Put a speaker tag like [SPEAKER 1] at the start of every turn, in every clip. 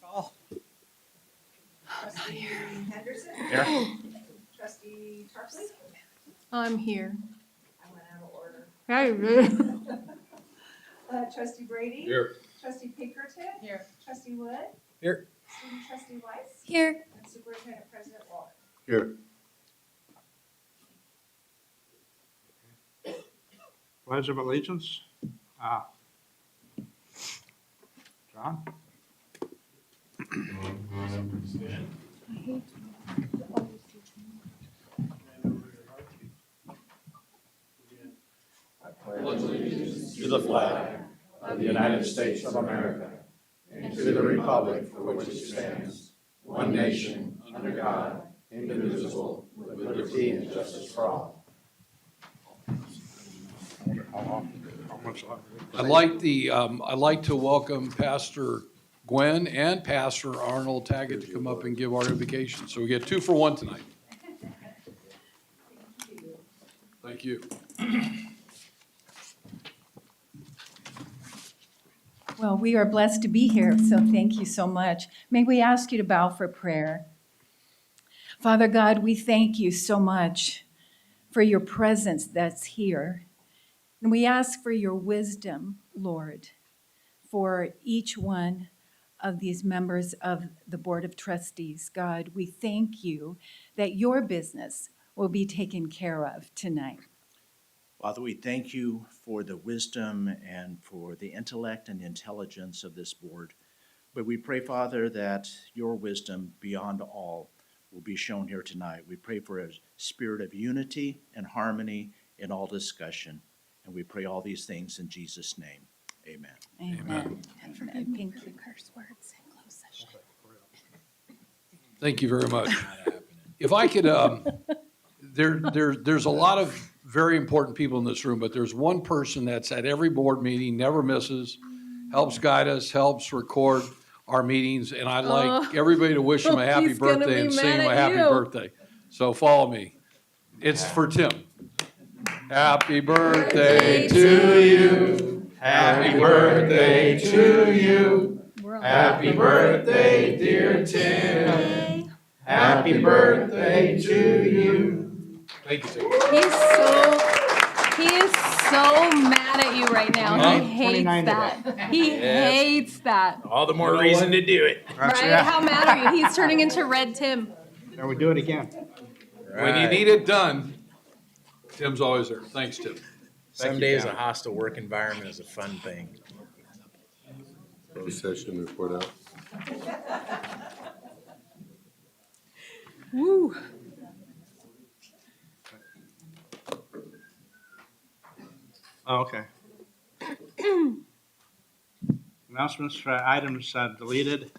[SPEAKER 1] call.
[SPEAKER 2] Trustee Henderson?
[SPEAKER 1] Here.
[SPEAKER 2] Trustee Tarpley?
[SPEAKER 3] I'm here.
[SPEAKER 2] I went out of order.
[SPEAKER 3] Hey,
[SPEAKER 2] Trustee Brady?
[SPEAKER 1] Here.
[SPEAKER 2] Trustee Pinkerton?
[SPEAKER 3] Here.
[SPEAKER 2] Trustee Wood?
[SPEAKER 1] Here.
[SPEAKER 2] Student Trustee Weiss?
[SPEAKER 3] Here.
[SPEAKER 2] And Superintendent President Waller.
[SPEAKER 1] Here.
[SPEAKER 4] Pledge of Allegiance. John?
[SPEAKER 5] To the flag of the United States of America and to the republic for which it stands, one nation, under God, indivisible, with liberty and justice for all.
[SPEAKER 4] How much longer?
[SPEAKER 6] I'd like to welcome Pastor Gwen and Pastor Arnold Taggett to come up and give our invocation. So we get 2 for 1 tonight. Thank you.
[SPEAKER 7] Well, we are blessed to be here, so thank you so much. May we ask you to bow for prayer. Father God, we thank you so much for your presence that's here. And we ask for your wisdom, Lord, for each one of these members of the Board of Trustees. God, we thank you that your business will be taken care of tonight.
[SPEAKER 8] Father, we thank you for the wisdom and for the intellect and intelligence of this board. But we pray, Father, that your wisdom beyond all will be shown here tonight. We pray for a spirit of unity and harmony in all discussion. And we pray all these things in Jesus' name. Amen.
[SPEAKER 7] Amen.
[SPEAKER 3] And forgive me for the curse words in closed session.
[SPEAKER 6] Thank you very much. If I could, there's a lot of very important people in this room, but there's one person that's at every board meeting, never misses, helps guide us, helps record our meetings, and I'd like everybody to wish him a happy
[SPEAKER 3] He's gonna
[SPEAKER 6] birthday
[SPEAKER 3] be
[SPEAKER 6] and sing
[SPEAKER 3] mad
[SPEAKER 6] him a
[SPEAKER 3] at
[SPEAKER 6] happy
[SPEAKER 3] you.
[SPEAKER 6] birthday. So follow me. It's for Tim. Happy birthday to you.
[SPEAKER 5] Happy birthday to you. Happy birthday, dear Tim. Happy birthday to you.
[SPEAKER 6] Thank you, Tim.
[SPEAKER 3] He is so mad at you right now. He hates
[SPEAKER 4] 29
[SPEAKER 3] that. He hates that.
[SPEAKER 5] All the more reason to do it.
[SPEAKER 3] Right? How mad are you? He's turning into Red Tim.
[SPEAKER 4] Can we do it again?
[SPEAKER 6] When you need it done, Tim's always there. Thanks, Tim.
[SPEAKER 5] Some days a hostile work environment is a fun thing.
[SPEAKER 1] Closed session report out.
[SPEAKER 3] Woo.
[SPEAKER 4] Oh, okay. Announcements for items deleted.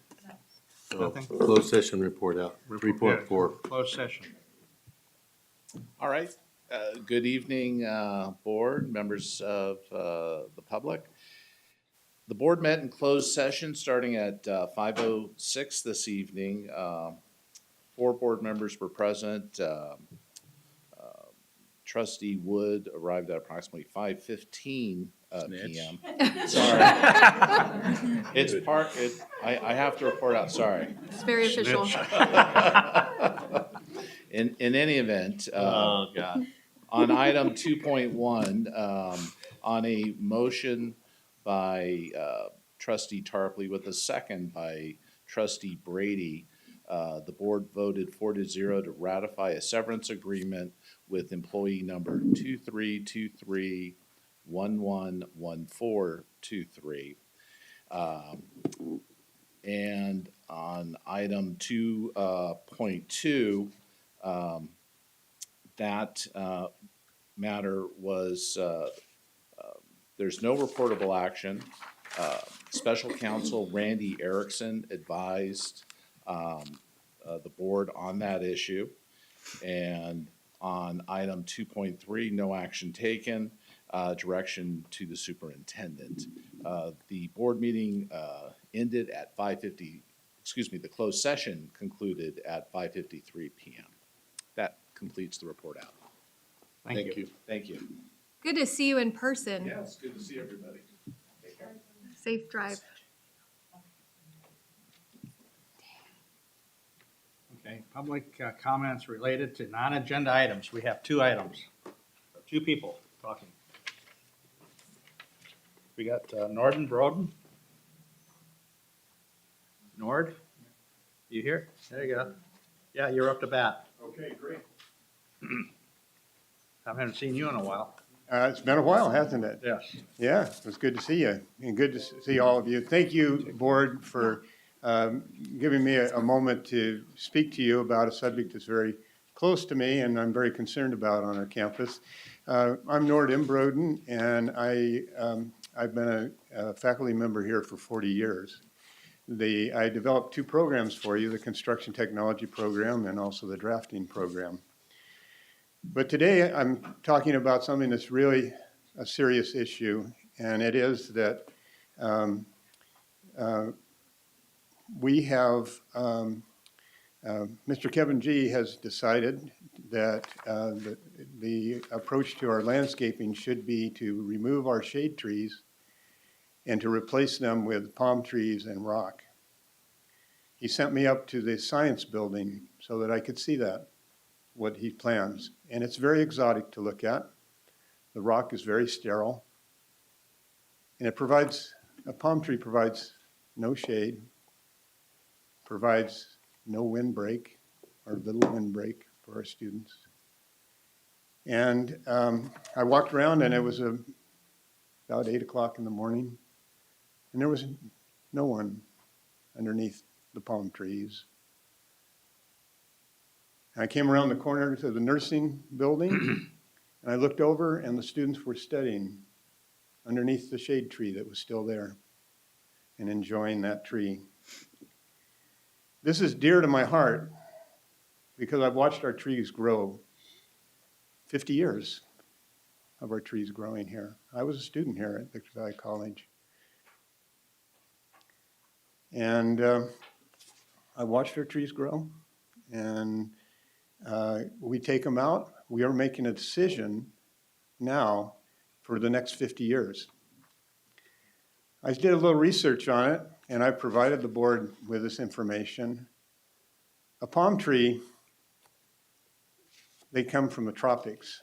[SPEAKER 4] Nothing?
[SPEAKER 1] Closed session report out. Report 4.
[SPEAKER 4] Closed session.
[SPEAKER 9] All right. Good evening, board, members of the public. The board met in closed session starting at 5:06 this evening. 4 board members were present. Trustee Wood arrived at approximately 5:15 p.m. Sorry. I have to report out, sorry.
[SPEAKER 3] It's very official.
[SPEAKER 9] In any event,
[SPEAKER 5] Oh, God.
[SPEAKER 9] on item 2.1, on a motion by trustee Tarpley with a second by trustee Brady, the board voted 4-0 to ratify a severance agreement with employee number 2323111423. And on item 2.2, that matter was, there's no reportable action. Special counsel Randy Erickson advised the board on that issue. And on item 2.3, no action taken, direction to the superintendent. The board meeting ended at 5:50, the closed session concluded at 5:53 p.m. That completes the report out.
[SPEAKER 4] Thank you.
[SPEAKER 9] Thank you.
[SPEAKER 3] Good to see you in person.
[SPEAKER 9] Yeah, it's good to see everybody.
[SPEAKER 3] Safe drive.
[SPEAKER 4] Okay, public comments related to non-agenda items. We have 2 items. 2 people talking. We got Norden Broden. Nord, you here? There you go. Yeah, you're up to bat.
[SPEAKER 10] Okay, great.
[SPEAKER 4] I haven't seen you in a while.
[SPEAKER 10] It's been a while, hasn't it?
[SPEAKER 4] Yes.
[SPEAKER 10] Yeah, it was good to see you, and good to see all of you. Thank you, Board, for giving me a moment to speak to you about a subject that's very close to me and I'm very concerned about on our campus. I'm Nord Broden, and I've been a faculty member here for 40 years. I developed 2 programs for you, the construction technology program and also the drafting program. But today I'm talking about something that's really a serious issue, and it is that we have, Mr. Kevin G. has decided that the approach to our landscaping should be to remove our shade trees and to replace them with palm trees and rock. He sent me up to the science building so that I could see that, what he plans. And it's very exotic to look at. The rock is very sterile. And a palm tree provides no shade, provides no windbreak or little windbreak for our students. And I walked around, and it was about 8 o'clock in the morning, and there was no one underneath the palm trees. And I came around the corner to the nursing building, and I looked over, and the students were studying underneath the shade tree that was still there and enjoying that tree. This is dear to my heart because I've watched our trees grow. 50 years of our trees growing here. I was a student here at Victor Valley College. And I watched our trees grow, and we take them out. We are making a decision now for the next 50 years. I did a little research on it, and I provided the board with this information. A palm tree, they come from the tropics.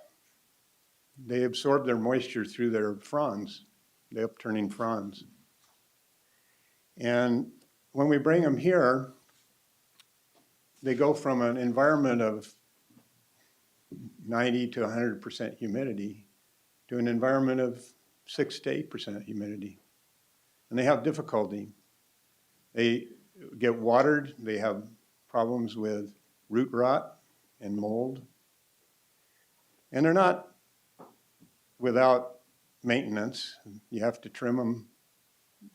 [SPEAKER 10] They absorb their moisture through their fronds, the upturning fronds. And when we bring them here, they go from an environment of 90 to 100% humidity to an environment of 6 to 8% humidity. And they have difficulty. They get watered, they have problems with root rot and mold. And they're not without maintenance. You have to trim them,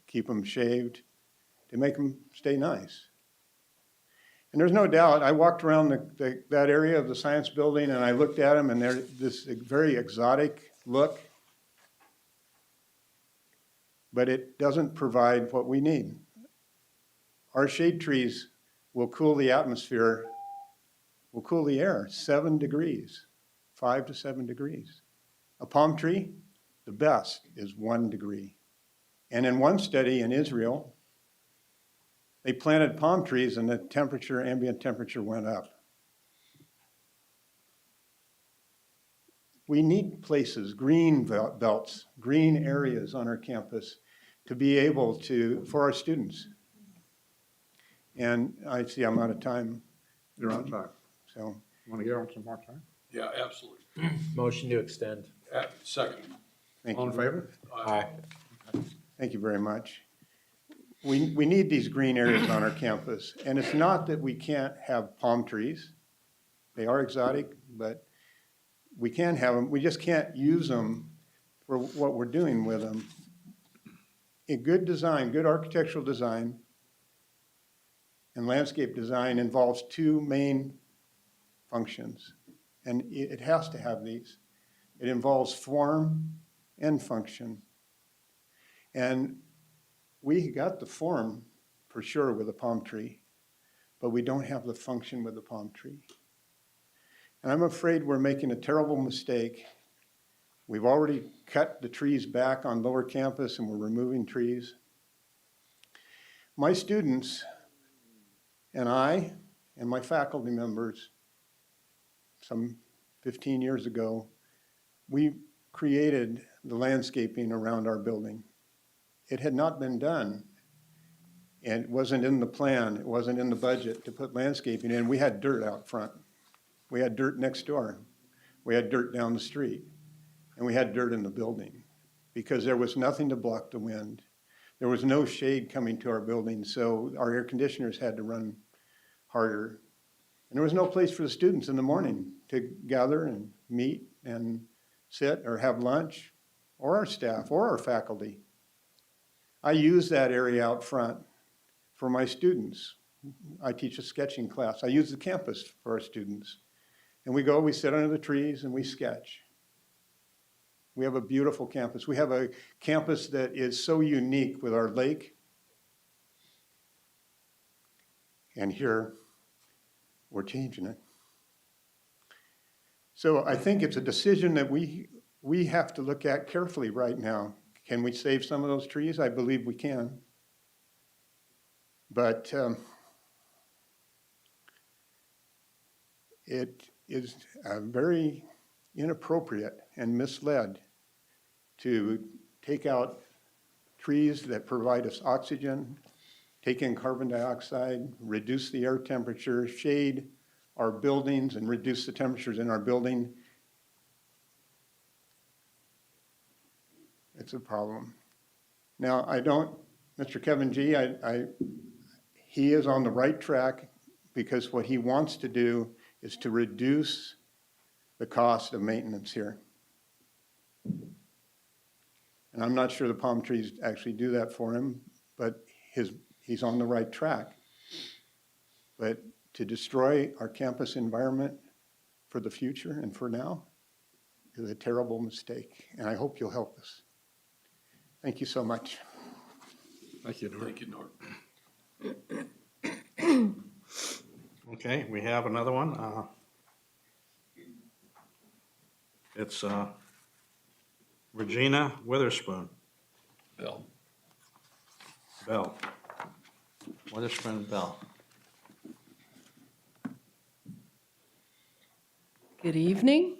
[SPEAKER 10] keep them shaved to make them stay nice. And there's no doubt, I walked around that area of the science building and I looked at them, and they're this very exotic look, but it doesn't provide what we need. Our shade trees will cool the atmosphere, will cool the air 7 degrees, 5 to 7 degrees. A palm tree, the best is 1 degree. And in one study in Israel, they planted palm trees and the temperature, ambient temperature went up. We need places, green belts, green areas on our campus to be able to, for our students. And I see I'm out of time.
[SPEAKER 4] You're on time.
[SPEAKER 10] So,
[SPEAKER 4] Want to give them some more time?
[SPEAKER 6] Yeah, absolutely.
[SPEAKER 1] Motion to extend.
[SPEAKER 6] Second.
[SPEAKER 10] thank
[SPEAKER 4] All
[SPEAKER 10] you.
[SPEAKER 4] in favor?
[SPEAKER 1] Aye.
[SPEAKER 10] Thank you very much. We need these green areas on our campus, and it's not that we can't have palm trees. They are exotic, but we can have them. We just can't use them for what we're doing with them. A good design, good architectural design and landscape design involves 2 main functions, and it has to have these. It involves form and function. And we got the form for sure with the palm tree, but we don't have the function with the palm tree. And I'm afraid we're making a terrible mistake. We've already cut the trees back on lower campus and we're removing trees. My students and I and my faculty members, some 15 years ago, we created the landscaping around our building. It had not been done, and it wasn't in the plan, it wasn't in the budget to put landscaping in. We had dirt out front. We had dirt next door. We had dirt down the street, and we had dirt in the building because there was nothing to block the wind. There was no shade coming to our building, so our air conditioners had to run harder. And there was no place for the students in the morning to gather and meet and sit or have lunch, or our staff, or our faculty. I use that area out front for my students. I teach a sketching class. I use the campus for our students. And we go, we sit under the trees, and we sketch. We have a beautiful campus. We have a campus that is so unique with our lake. And here, we're changing it. So I think it's a decision that we have to look at carefully right now. Can we save some of those trees? I believe we can. But it is very inappropriate and misled to take out trees that provide us oxygen, take in carbon dioxide, reduce the air temperature, shade our buildings, and reduce the temperatures in our building. It's a problem. Now, Mr. Kevin G., he is on the right track because what he wants to do is to reduce the cost of maintenance here. And I'm not sure the palm trees actually do that for him, but he's on the right track. But to destroy our campus environment for the future and for now is a terrible mistake, and I hope you'll help us. Thank you so much.
[SPEAKER 6] Thank you, Nort. Thank you, Nort.
[SPEAKER 4] Okay, we have another one. It's Regina Witherspoon.
[SPEAKER 6] Bill.
[SPEAKER 4] Bell. Witherspoon Bell.
[SPEAKER 11] Good evening.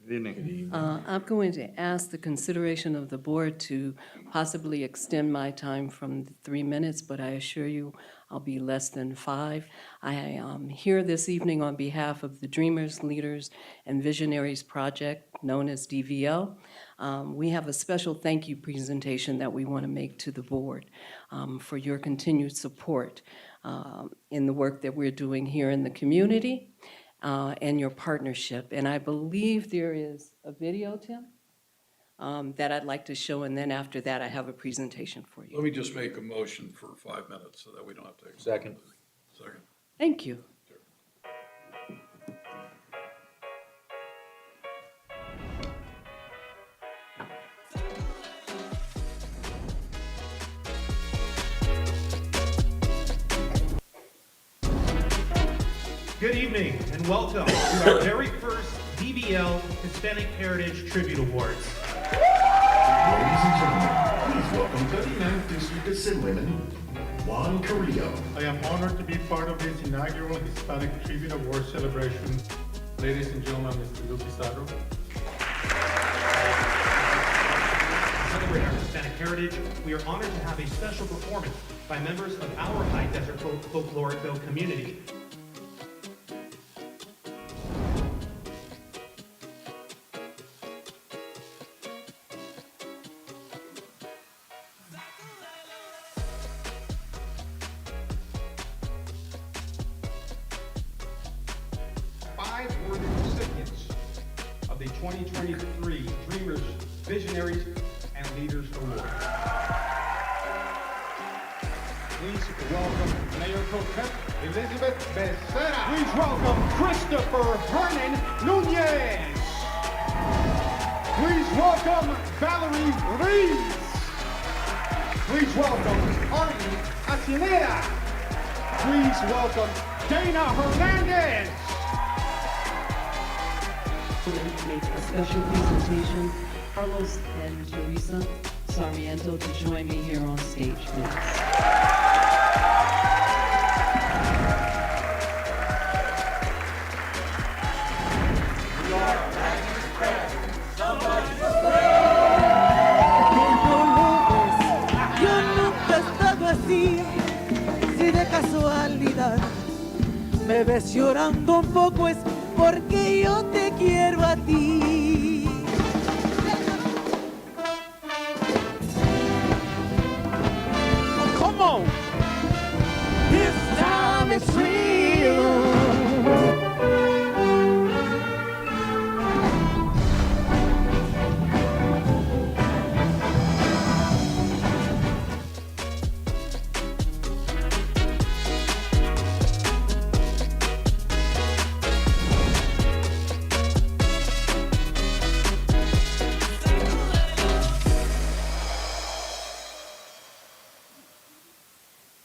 [SPEAKER 4] Good evening.
[SPEAKER 11] I'm going to ask the consideration of the board to possibly extend my time from the 3 minutes, but I assure you I'll be less than 5. I am here this evening on behalf of the Dreamers, Leaders, and Visionaries Project, known as DVL. We have a special thank you presentation that we want to make to the board for your continued support in the work that we're doing here in the community. And your partnership. And I believe there is a video, Tim, that I'd like to show, and then after that, I have a presentation for you.
[SPEAKER 6] Let me just make a motion for 5 minutes so that we don't have to.
[SPEAKER 1] Second.
[SPEAKER 6] Second.
[SPEAKER 11] Thank you.
[SPEAKER 12] Good evening and welcome to our very first DVL Hispanic Heritage Tribute Awards.
[SPEAKER 5] Ladies and gentlemen, please welcome 39th District Assemblyman Juan Carrillo.
[SPEAKER 13] I am honored to be part of this inaugural Hispanic Tribute Award celebration. Ladies and gentlemen, Mr. Luke Pizarro.
[SPEAKER 12] To celebrate our Hispanic heritage, we are honored to have a special performance by members of our High Desert Folklorico community.
[SPEAKER 13] Of the 2023 Dreamers, Visionaries, and Leaders Award. Please welcome Mayor Pro Tem Elizabeth Becerra. Please welcome Christopher Hernan Nunez. Please welcome Valerie Reeves. Please welcome Arnie Acinera. Please welcome Dana Hernandez.
[SPEAKER 11] Make a special presentation, Carlos and Teresa Sarmiento, to join me here on stage, please.
[SPEAKER 14] ti. Si de casualidad me ves llorando un poco es porque yo te quiero a ti. Come on. This time it's real.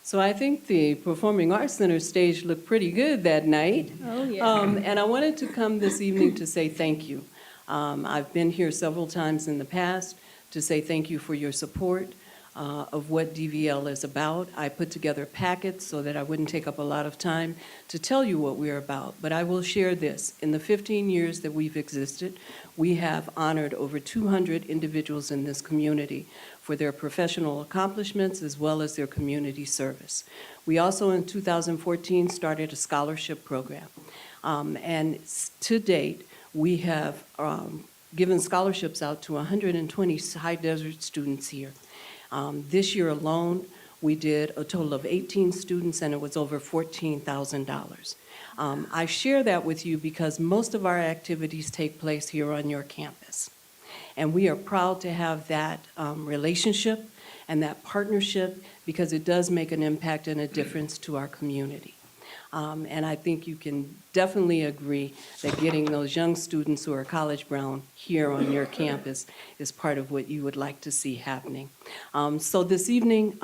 [SPEAKER 11] So I think the Performing Arts Center stage looked pretty good that night.
[SPEAKER 3] Oh, yeah.
[SPEAKER 11] And I wanted to come this evening to say thank you. I've been here several times in the past to say thank you for your support of what DVL is about. I put together packets so that I wouldn't take up a lot of time to tell you what we're about, but I will share this. In the 15 years that we've existed, we have honored over 200 individuals in this community for their professional accomplishments as well as their community service. We also, in 2014, started a scholarship program. And to date, we have given scholarships out to 120 high desert students here. This year alone, we did a total of 18 students, and it was over $14,000. I share that with you because most of our activities take place here on your campus. And we are proud to have that relationship and that partnership because it does make an impact and a difference to our community. And I think you can definitely agree that getting those young students who are college bound here on your campus is part of what you would like to see happening. So this evening,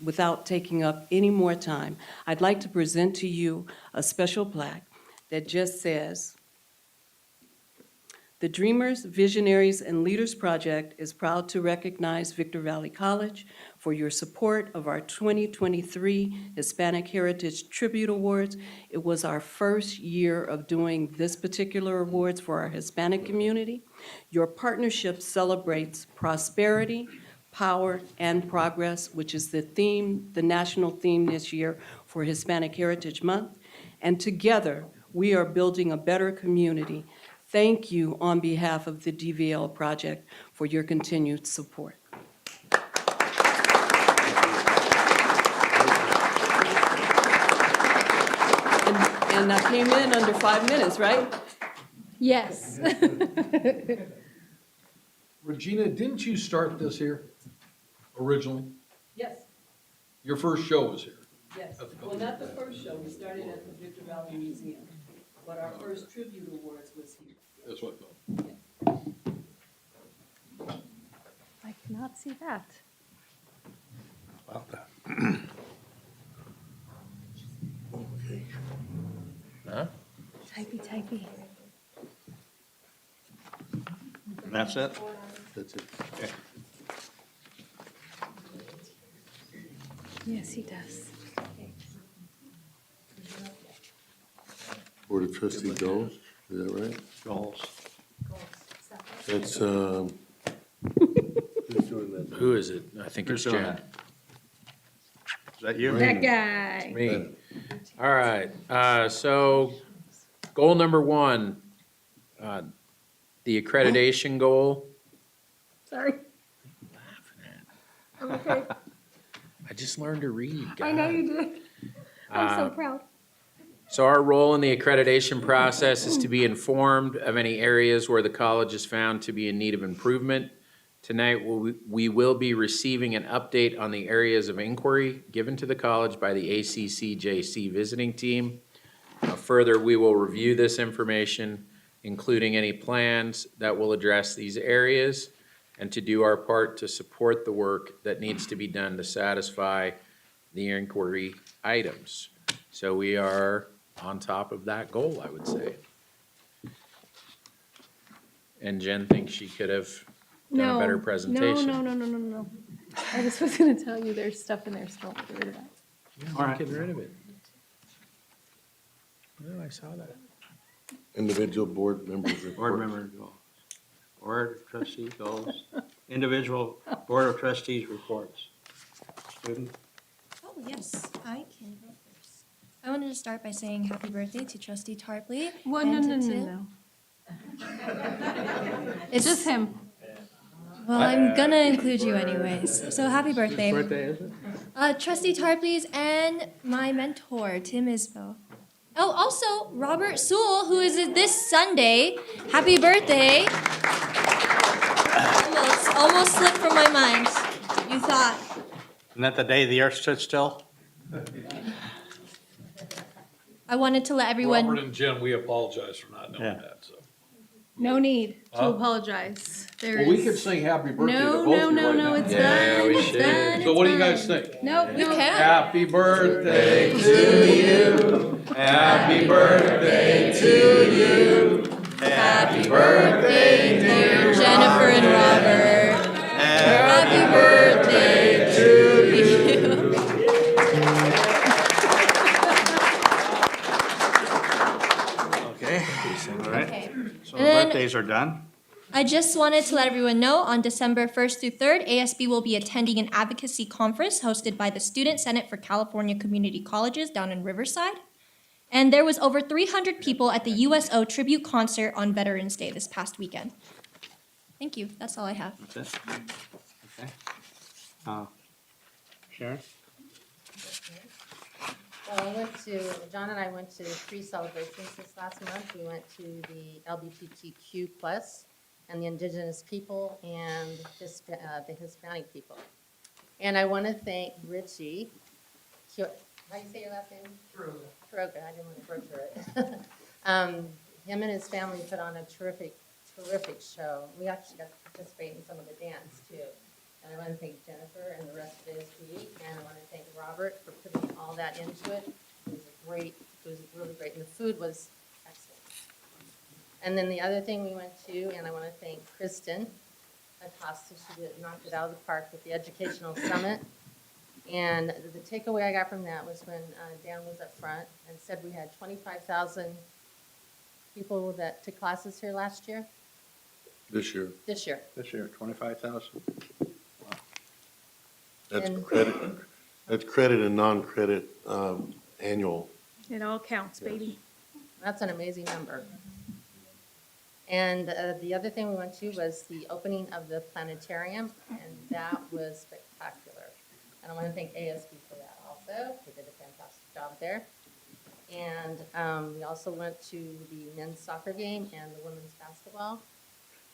[SPEAKER 11] without taking up any more time, I'd like to present to you a special plaque that just says, "The Dreamers, Visionaries, and Leaders Project is proud to recognize Victor Valley College for your support of our 2023 Hispanic Heritage Tribute Awards." It was our first year of doing this particular awards for our Hispanic community. Your partnership celebrates prosperity, power, and progress, which is the theme, the national theme this year for Hispanic Heritage Month. And together, we are building a better community. Thank you on behalf of the DVL project for your continued support. And I came in under 5 minutes, right?
[SPEAKER 3] Yes.
[SPEAKER 6] Regina, didn't you start this here originally?
[SPEAKER 11] Yes,
[SPEAKER 6] Your first show was here.
[SPEAKER 11] yes. Well, not the first show. We started at the Victor Valley Museum, but our first tribute awards was here.
[SPEAKER 6] That's what I thought.
[SPEAKER 3] I cannot see that.
[SPEAKER 6] About that.
[SPEAKER 1] Huh?
[SPEAKER 3] Typey.
[SPEAKER 4] And that's it?
[SPEAKER 5] That's it.
[SPEAKER 4] Okay.
[SPEAKER 3] Yes, he does.
[SPEAKER 5] Board of Trustee goals, is that right?
[SPEAKER 4] Goals.
[SPEAKER 5] That's, who's doing that?
[SPEAKER 1] Who is it? I think
[SPEAKER 4] Who's
[SPEAKER 1] it's
[SPEAKER 4] doing
[SPEAKER 1] Jen.
[SPEAKER 4] that? Is that you?
[SPEAKER 3] That guy.
[SPEAKER 1] Me. All right, so goal number 1, the accreditation goal.
[SPEAKER 3] Sorry. I'm okay.
[SPEAKER 1] I just learned to read,
[SPEAKER 3] I know
[SPEAKER 1] God.
[SPEAKER 3] you did. I'm so proud.
[SPEAKER 1] So our role in the accreditation process is to be informed of any areas where the college is found to be in need of improvement. Tonight, we will be receiving an update on the areas of inquiry given to the college by the ACCJC visiting team. Further, we will review this information, including any plans that will address these areas, and to do our part to support the work that needs to be done to satisfy the inquiry items. So we are on top of that goal, I would say. And Jen thinks she could have done a better presentation.
[SPEAKER 3] No. I just was gonna tell you there's stuff in there, so don't get rid of that.
[SPEAKER 1] Yeah,
[SPEAKER 4] All right.
[SPEAKER 1] Get rid of it. No, I saw that.
[SPEAKER 5] Individual board members report.
[SPEAKER 4] Board member goals. Board of trustee goals. Individual board of trustees reports. Student?
[SPEAKER 11] Oh,
[SPEAKER 15] yes, I can go first. I wanted to start by saying happy birthday to Trustee Tarpley.
[SPEAKER 3] Well,
[SPEAKER 15] and
[SPEAKER 3] no,
[SPEAKER 15] to
[SPEAKER 3] no, no,
[SPEAKER 15] Tim.
[SPEAKER 3] no.
[SPEAKER 15] It's
[SPEAKER 3] Just him.
[SPEAKER 15] Well, I'm gonna include you anyways. So happy birthday.
[SPEAKER 4] Whose birthday is it?
[SPEAKER 15] Trustee Tarpley's and my mentor, Tim Isbell. Oh, also Robert Sewell, who is this Sunday. Happy birthday. Almost slipped from my mind. You thought.
[SPEAKER 4] Isn't that the day the earth stood still?
[SPEAKER 15] I wanted to let everyone.
[SPEAKER 6] Robert and Jen, we apologize for not knowing
[SPEAKER 4] Yeah.
[SPEAKER 6] that, so.
[SPEAKER 3] No need to
[SPEAKER 6] Huh?
[SPEAKER 3] apologize. There
[SPEAKER 6] Well, we
[SPEAKER 3] is-
[SPEAKER 6] could sing happy birthday to
[SPEAKER 3] No,
[SPEAKER 6] both of
[SPEAKER 3] no,
[SPEAKER 6] you
[SPEAKER 3] no,
[SPEAKER 6] right
[SPEAKER 3] no,
[SPEAKER 6] now.
[SPEAKER 3] it's
[SPEAKER 1] Yeah,
[SPEAKER 3] done,
[SPEAKER 1] we
[SPEAKER 3] it's
[SPEAKER 1] should.
[SPEAKER 3] done,
[SPEAKER 6] So
[SPEAKER 3] it's
[SPEAKER 6] what do you
[SPEAKER 3] done.
[SPEAKER 6] guys think?
[SPEAKER 3] No,
[SPEAKER 15] You
[SPEAKER 3] no.
[SPEAKER 15] can.
[SPEAKER 6] Happy birthday to you. Happy birthday to you.
[SPEAKER 15] Happy birthday, dear Jennifer and Robert. Happy birthday to you.
[SPEAKER 4] Okay, all right.
[SPEAKER 15] Okay.
[SPEAKER 4] So
[SPEAKER 15] And
[SPEAKER 4] the
[SPEAKER 15] then-
[SPEAKER 4] birthdays are done.
[SPEAKER 15] I just wanted to let everyone know on December 1st through 3rd, ASB will be attending an advocacy conference hosted by the Student Senate for California Community Colleges down in Riverside. And there was over 300 people at the USO tribute concert on Veterans Day this past weekend. Thank you. That's all I have.
[SPEAKER 4] That's it. Okay. Sharon?
[SPEAKER 16] Well, John and I went to 3 celebrations this last month. We went to the LGBTQ plus and the indigenous people and the Hispanic people. And I want to thank Richie. How do you say your last name? Troga. I didn't want to butcher it. Him and his family put on a terrific show. We actually got to participate in some of the dance too. And I want to thank Jennifer and the rest of ASB, and I want to thank Robert for putting all that into it. It was really great, and the food was excellent. And then the other thing we went to, and I want to thank Kristen Acosta, she knocked it out of the park with the Educational Summit. And the takeaway I got from that was when Dan was up front and said we had 25,000 people that took classes here last year,
[SPEAKER 5] This year.
[SPEAKER 16] this year.
[SPEAKER 4] This year, 25,000.
[SPEAKER 5] That's
[SPEAKER 16] And-
[SPEAKER 5] credit and non-credit, annual.
[SPEAKER 3] It all counts, baby.
[SPEAKER 16] That's an amazing number. And the other thing we went to was the opening of the planetarium, and that was spectacular. And I want to thank ASB for that also. They did a fantastic job there. And we also went to the men's soccer game and the women's basketball.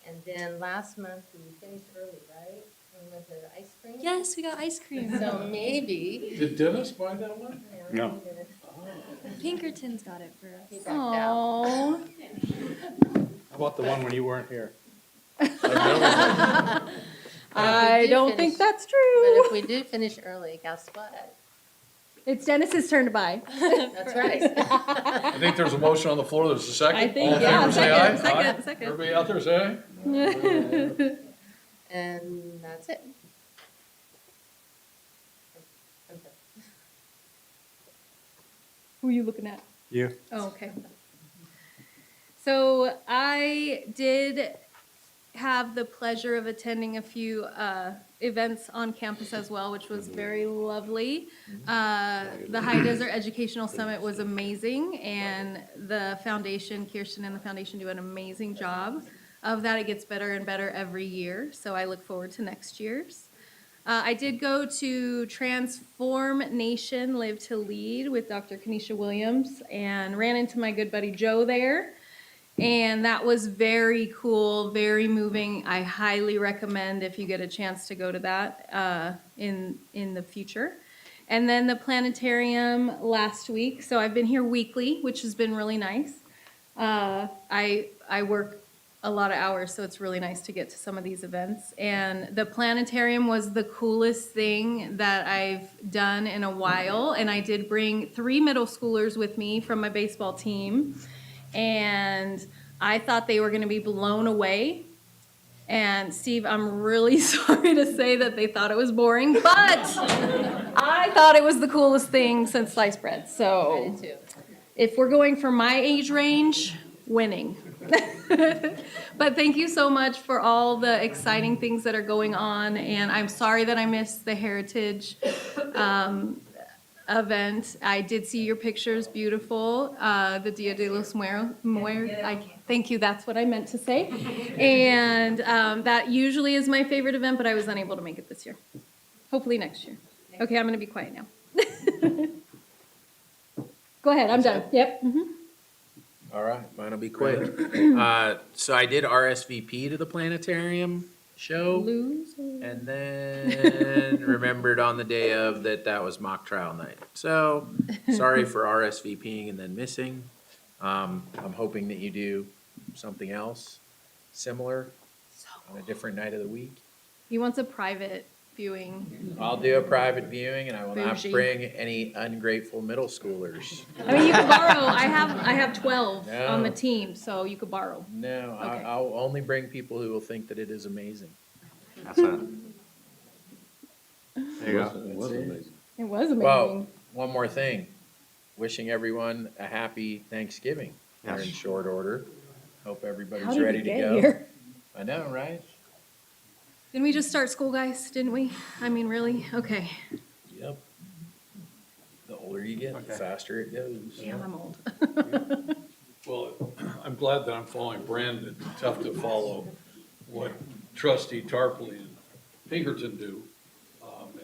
[SPEAKER 16] And then last month, we finished early, right? We went to ice cream.
[SPEAKER 15] Yes, we got ice cream.
[SPEAKER 16] So maybe.
[SPEAKER 6] Did Dennis buy that one?
[SPEAKER 4] No.
[SPEAKER 15] Pinkerton's got it for us.
[SPEAKER 16] He backed out.
[SPEAKER 3] Oh.
[SPEAKER 4] How about the one when you weren't here?
[SPEAKER 3] I don't think that's true.
[SPEAKER 16] But if we do finish early, guess what?
[SPEAKER 3] It's Dennis's turn to buy.
[SPEAKER 16] That's right.
[SPEAKER 6] I think there's a motion on the floor. There's a second.
[SPEAKER 3] I think,
[SPEAKER 6] All in
[SPEAKER 3] yeah,
[SPEAKER 6] favor, say aye.
[SPEAKER 3] second,
[SPEAKER 6] Aye.
[SPEAKER 3] second.
[SPEAKER 6] Everybody out there say aye.
[SPEAKER 16] And that's it.
[SPEAKER 3] Who are you looking at?
[SPEAKER 4] You.
[SPEAKER 3] Oh, okay. So I did have the pleasure of attending a few events on campus as well, which was very lovely. The High Desert Educational Summit was amazing, and the foundation, Kirsten and the foundation do an amazing job of that. It gets better and better every year, so I look forward to next year's. I did go to Transform Nation Live to Lead with Dr. Kenesha Williams and ran into my good buddy Joe there. And that was very cool, very moving. I highly recommend if you get a chance to go to that in the future. And then the planetarium last week. So I've been here weekly, which has been really nice. I work a lot of hours, so it's really nice to get to some of these events. And the planetarium was the coolest thing that I've done in a while. And I did bring 3 middle schoolers with me from my baseball team. And I thought they were going to be blown away. And Steve, I'm really sorry to say that they thought it was boring, but I thought it was the coolest thing since sliced bread. So if we're going for my age range, winning. But thank you so much for all the exciting things that are going on. And I'm sorry that I missed the Heritage event. I did see your pictures, beautiful. The Dia de los thank you, that's what I meant to say. And that usually is my favorite event, but I was unable to make it this year. Hopefully next year. Okay, I'm gonna be quiet now. Go ahead, I'm done. Yep. Mhm.
[SPEAKER 1] All right, mine'll be quick. So I did RSVP to the planetarium show. And then remembered on the day of that was mock trial night. So sorry for RSVPing and then missing. I'm hoping that you do something else similar on a different night of the week.
[SPEAKER 3] He wants a private viewing.
[SPEAKER 1] I'll do a private viewing and I will not
[SPEAKER 3] Bougie.
[SPEAKER 1] bring any ungrateful middle schoolers.
[SPEAKER 3] I mean, you can borrow. I have 12 on the
[SPEAKER 1] No.
[SPEAKER 3] team, so you could borrow.
[SPEAKER 1] No,
[SPEAKER 3] Okay.
[SPEAKER 1] I'll only bring people who will think that it is amazing.
[SPEAKER 4] That's it. There you go.
[SPEAKER 3] It was amazing.
[SPEAKER 1] Well, one more thing. Wishing everyone a happy Thanksgiving. We're in
[SPEAKER 4] Yes.
[SPEAKER 1] short order. Hope everybody's
[SPEAKER 3] How did
[SPEAKER 1] ready
[SPEAKER 3] we
[SPEAKER 1] to
[SPEAKER 3] get
[SPEAKER 1] go.
[SPEAKER 3] here?
[SPEAKER 1] I know, right?
[SPEAKER 3] Didn't we just start school, guys? Didn't we? I mean, really? Okay.
[SPEAKER 1] Yep. The older you get, the faster it goes.
[SPEAKER 3] Yeah, I'm old.
[SPEAKER 6] Well, I'm glad that I'm following Brandon. It's tough to follow what Trustee Tarpley and Pinkerton do,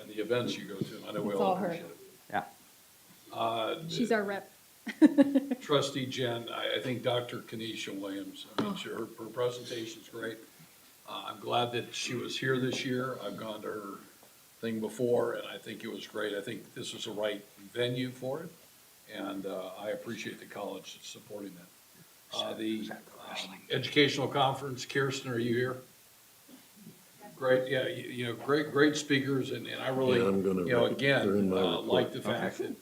[SPEAKER 6] and the events you go to. I know we
[SPEAKER 3] It's
[SPEAKER 6] all
[SPEAKER 3] all her.
[SPEAKER 6] appreciate it.
[SPEAKER 4] Yeah.
[SPEAKER 3] She's our rep.
[SPEAKER 6] Trustee Jen, I think Dr. Kenesha Williams, I mean, her presentation's great. I'm glad that she was here this year. I've gone to her thing before, and I think it was great. I think this is the right venue for it, and I appreciate the college supporting that. The educational conference, Kirsten, are you here? Great, yeah, great speakers, and I really,
[SPEAKER 5] Yeah, I'm gonna
[SPEAKER 6] again,
[SPEAKER 5] during my report.
[SPEAKER 6] like the fact that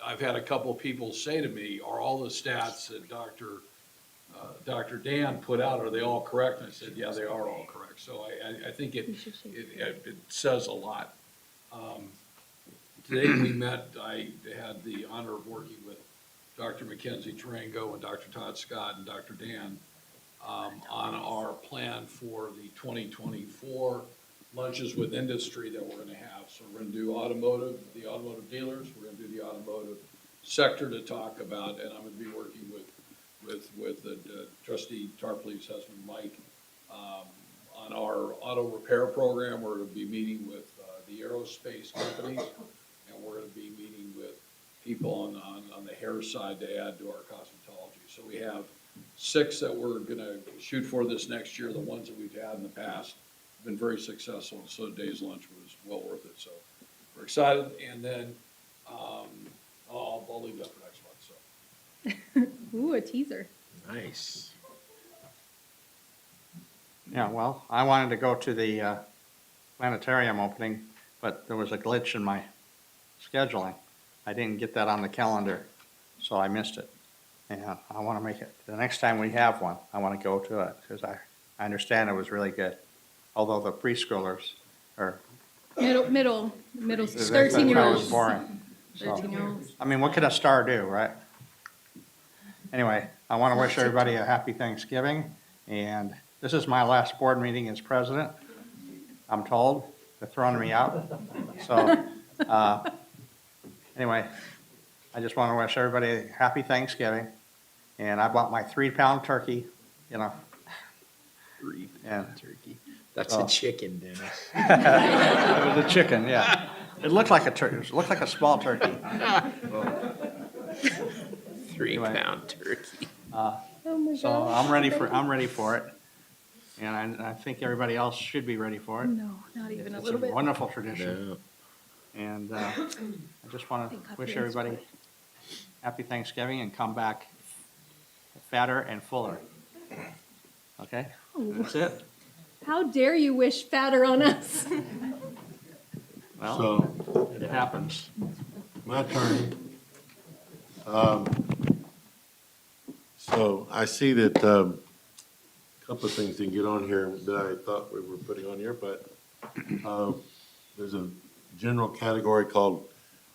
[SPEAKER 6] I've had a couple of people say to me, are all the stats that Dr. Dan put out, are they all correct? And I said, yeah, they are all correct. So I think it says a lot. Today we met, I had the honor of working with Dr. Mackenzie Tarango and Dr. Todd Scott and Dr. Dan on our plan for the 2024 lunches with industry that we're gonna have. So we're gonna do the automotive dealers, we're gonna do the automotive sector to talk about, and I'm gonna be working with Trustee Tarpley's husband, Mike, on our auto repair program. We're gonna be meeting with the aerospace companies, and we're gonna be meeting with people on the hair side to add to our cosmetology. So we have 6 that we're gonna shoot for this next year. The ones that we've had in the past have been very successful, and so today's lunch was well worth it. So we're excited, and then I'll leave that for next month, so.
[SPEAKER 3] Ooh, a teaser.
[SPEAKER 1] Nice.
[SPEAKER 4] Yeah, well, I wanted to go to the planetarium opening, but there was a glitch in my scheduling. I didn't get that on the calendar, so I missed it. And I want to make it, the next time we have one, I want to go to it, because I understand it was really good. Although the preschoolers are,
[SPEAKER 3] Middle,
[SPEAKER 4] that was
[SPEAKER 3] 13-year-olds.
[SPEAKER 4] boring. So,
[SPEAKER 3] 13-year-olds.
[SPEAKER 4] I mean, what could a star do, right? Anyway, I want to wish everybody a happy Thanksgiving, and this is my last board meeting as president. I'm told, they're throwing me out. So, anyway, I just want to wish everybody a happy Thanksgiving, and I bought my 3-pound turkey,
[SPEAKER 1] 3-pound turkey. That's
[SPEAKER 4] So-
[SPEAKER 1] a chicken, Dennis.
[SPEAKER 4] It was a chicken, yeah. It looked like a turkey, it looked like a small turkey.
[SPEAKER 1] 3-pound turkey.
[SPEAKER 3] Oh my
[SPEAKER 4] So
[SPEAKER 3] gosh.
[SPEAKER 4] I'm ready for it, and I think everybody else should be ready for it.
[SPEAKER 3] No, not even a
[SPEAKER 4] It's
[SPEAKER 3] little
[SPEAKER 4] a
[SPEAKER 3] bit.
[SPEAKER 4] wonderful tradition, and I just want to
[SPEAKER 3] Thank God
[SPEAKER 4] wish
[SPEAKER 3] for this
[SPEAKER 4] everybody happy Thanksgiving and come back fatter and fuller. Okay, that's it.
[SPEAKER 3] How dare you wish fatter on us?
[SPEAKER 4] Well,
[SPEAKER 5] So,
[SPEAKER 4] it happens.
[SPEAKER 5] my turn. So I see that, a couple of things didn't get on here that I thought we were putting on here, but, there's a general category called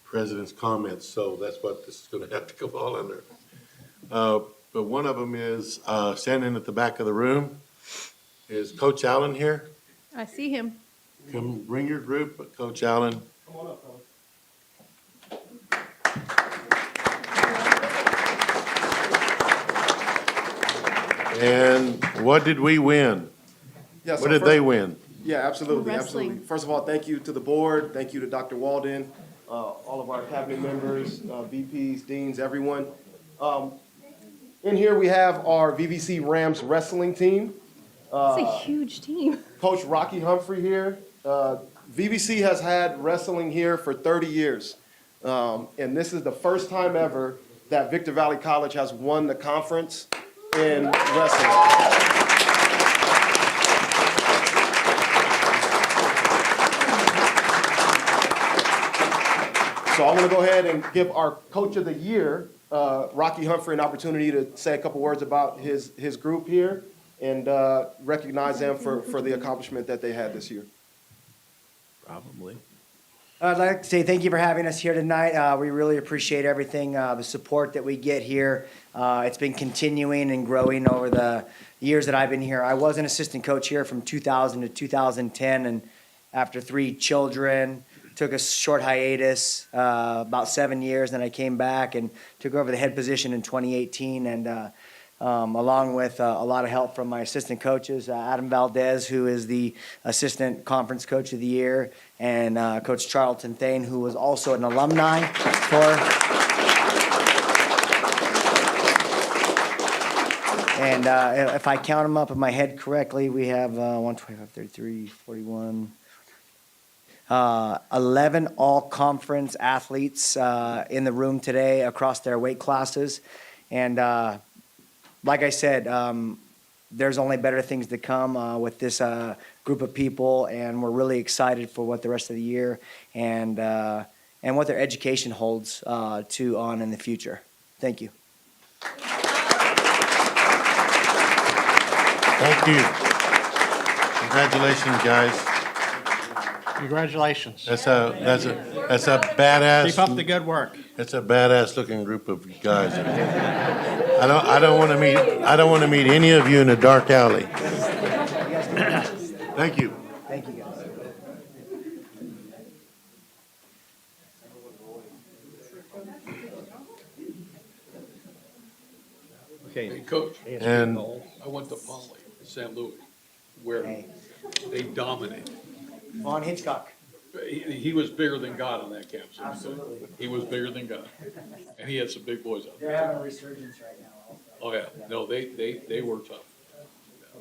[SPEAKER 5] President's Comments, so that's what this is gonna have to go all under. But one of them is, standing at the back of the room, is Coach Allen here?
[SPEAKER 3] I see him.
[SPEAKER 5] Come bring your group, Coach Allen. And what did we win?
[SPEAKER 17] Yeah, so
[SPEAKER 5] What did
[SPEAKER 17] first-
[SPEAKER 5] they win?
[SPEAKER 17] Yeah, absolutely,
[SPEAKER 3] Wrestling.
[SPEAKER 17] absolutely. First of all, thank you to the board, thank you to Dr. Walden, all of our cabinet members, VPs, deans, everyone. In here, we have our VVC Rams wrestling team.
[SPEAKER 3] It's a huge team.
[SPEAKER 17] Coach Rocky Humphrey here. VVC has had wrestling here for 30 years. And this is the first time ever that Victor Valley College has won the conference in wrestling. So I'm going to go ahead and give our Coach of the Year, Rocky Humphrey, an opportunity to say a couple words about his group here and recognize them for the accomplishment that they had this year.
[SPEAKER 1] Probably.
[SPEAKER 18] I'd like to say thank you for having us here tonight. We really appreciate everything, the support that we get here. It's been continuing and growing over the years that I've been here. I was an assistant coach here from 2000 to 2010, and after 3 children, took a short hiatus, about 7 years, then I came back and took over the head position in 2018, and along with a lot of help from my assistant coaches, Adam Valdez, who is the assistant conference coach of the year, and Coach Charlton Thane, who was also an alumni and if I count them up in my head correctly, we have 125, 33, 41, 11 all-conference athletes in the room today across their weight classes. And like I said, there's only better things to come with this group of people, and we're really excited for what the rest of the year and what their education holds on in the future. Thank you.
[SPEAKER 5] Thank you. Congratulations, guys.
[SPEAKER 4] Congratulations.
[SPEAKER 5] That's a badass.
[SPEAKER 4] Keep up the good work.
[SPEAKER 5] That's a badass looking group of guys. I don't want to meet any of you in a dark alley. Thank you.
[SPEAKER 18] Thank you, guys.
[SPEAKER 6] Hey, Coach,
[SPEAKER 5] And
[SPEAKER 6] I went to Poly, St. Louis, where they dominated.
[SPEAKER 18] Vaughn Hitchcock.
[SPEAKER 6] He was bigger than God on that campus.
[SPEAKER 18] Absolutely.
[SPEAKER 6] He was bigger than God. And he had some big boys out
[SPEAKER 18] They're
[SPEAKER 6] there.
[SPEAKER 18] having a resurgence right now also.
[SPEAKER 6] Oh, yeah. No, they were tough.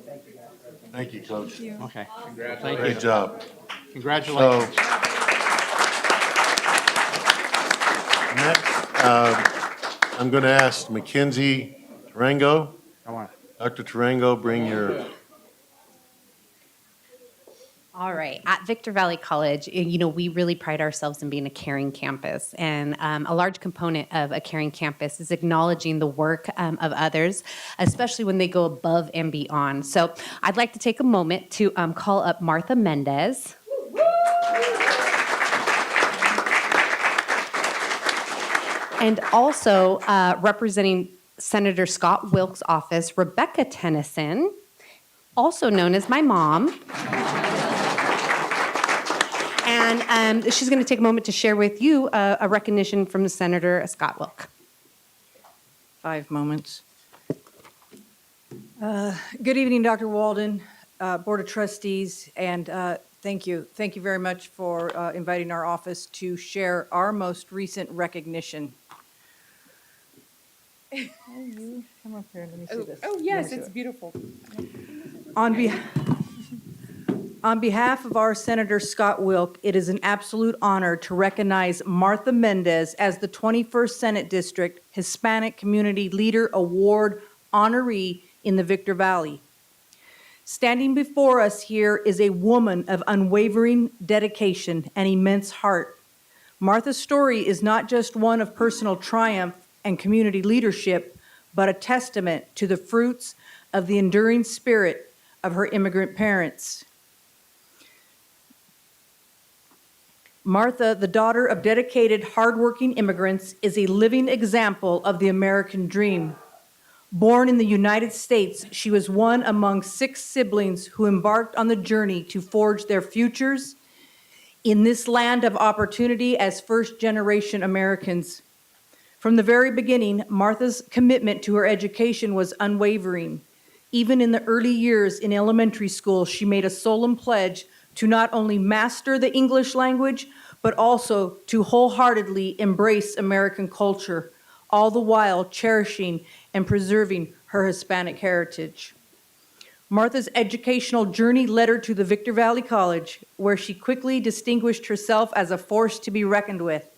[SPEAKER 18] Thank you, guys.
[SPEAKER 5] thank you, Coach.
[SPEAKER 4] Okay.
[SPEAKER 6] Congratulations.
[SPEAKER 5] Great job.
[SPEAKER 4] Congratulations.
[SPEAKER 5] So, next, I'm going to ask Mackenzie Tarango. Dr. Tarango, bring your.
[SPEAKER 19] All right. At Victor Valley College, we really pride ourselves in being a caring campus. And a large component of a caring campus is acknowledging the work of others, especially when they go above and beyond. So I'd like to take a moment to call up Martha Mendez. And also representing Senator Scott Wilk's office, Rebecca Tennyson, also known as my mom. And she's going to take a moment to share with you a recognition from Senator Scott Wilk.
[SPEAKER 20] 5 moments. Good evening, Dr. Walden, Board of Trustees, and thank you. Thank you very much for inviting our office to share our most recent recognition. You come up here and let me see this.
[SPEAKER 21] Oh, yes, it's beautiful.
[SPEAKER 20] On behalf of our Senator Scott Wilk, it is an absolute honor to recognize Martha Mendez as the 21st Senate District Hispanic Community Leader Award honoree in the Victor Valley. Standing before us here is a woman of unwavering dedication and immense heart. Martha's story is not just one of personal triumph and community leadership, but a testament to the fruits of the enduring spirit of her immigrant parents. Martha, the daughter of dedicated, hardworking immigrants, is a living example of the American dream. Born in the United States, she was one among 6 siblings who embarked on the journey to forge their futures in this land of opportunity as first-generation Americans. From the very beginning, Martha's commitment to her education was unwavering. Even in the early years in elementary school, she made a solemn pledge to not only master the English language, but also to wholeheartedly embrace American culture, all the while cherishing and preserving her Hispanic heritage. Martha's educational journey led her to the Victor Valley College, where she quickly distinguished herself as a force to be reckoned with.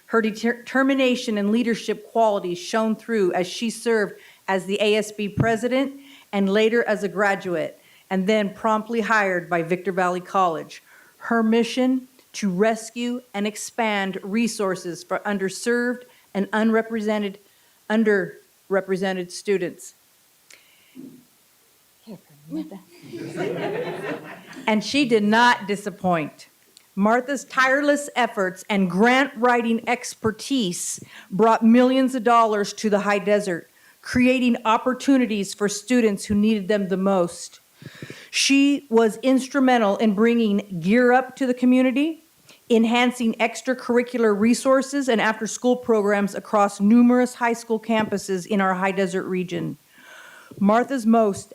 [SPEAKER 20] Her determination and leadership qualities shone through as she served as the ASB president and later as a graduate, and then promptly hired by Victor Valley College. Her mission to rescue and expand resources for underserved and underrepresented students. And she did not disappoint. Martha's tireless efforts and grant writing expertise brought millions of dollars to the high desert, creating opportunities for students who needed them the most. She was instrumental in bringing Gear Up to the community, enhancing extracurricular resources and after-school programs across numerous high school campuses in our high desert region. Martha's most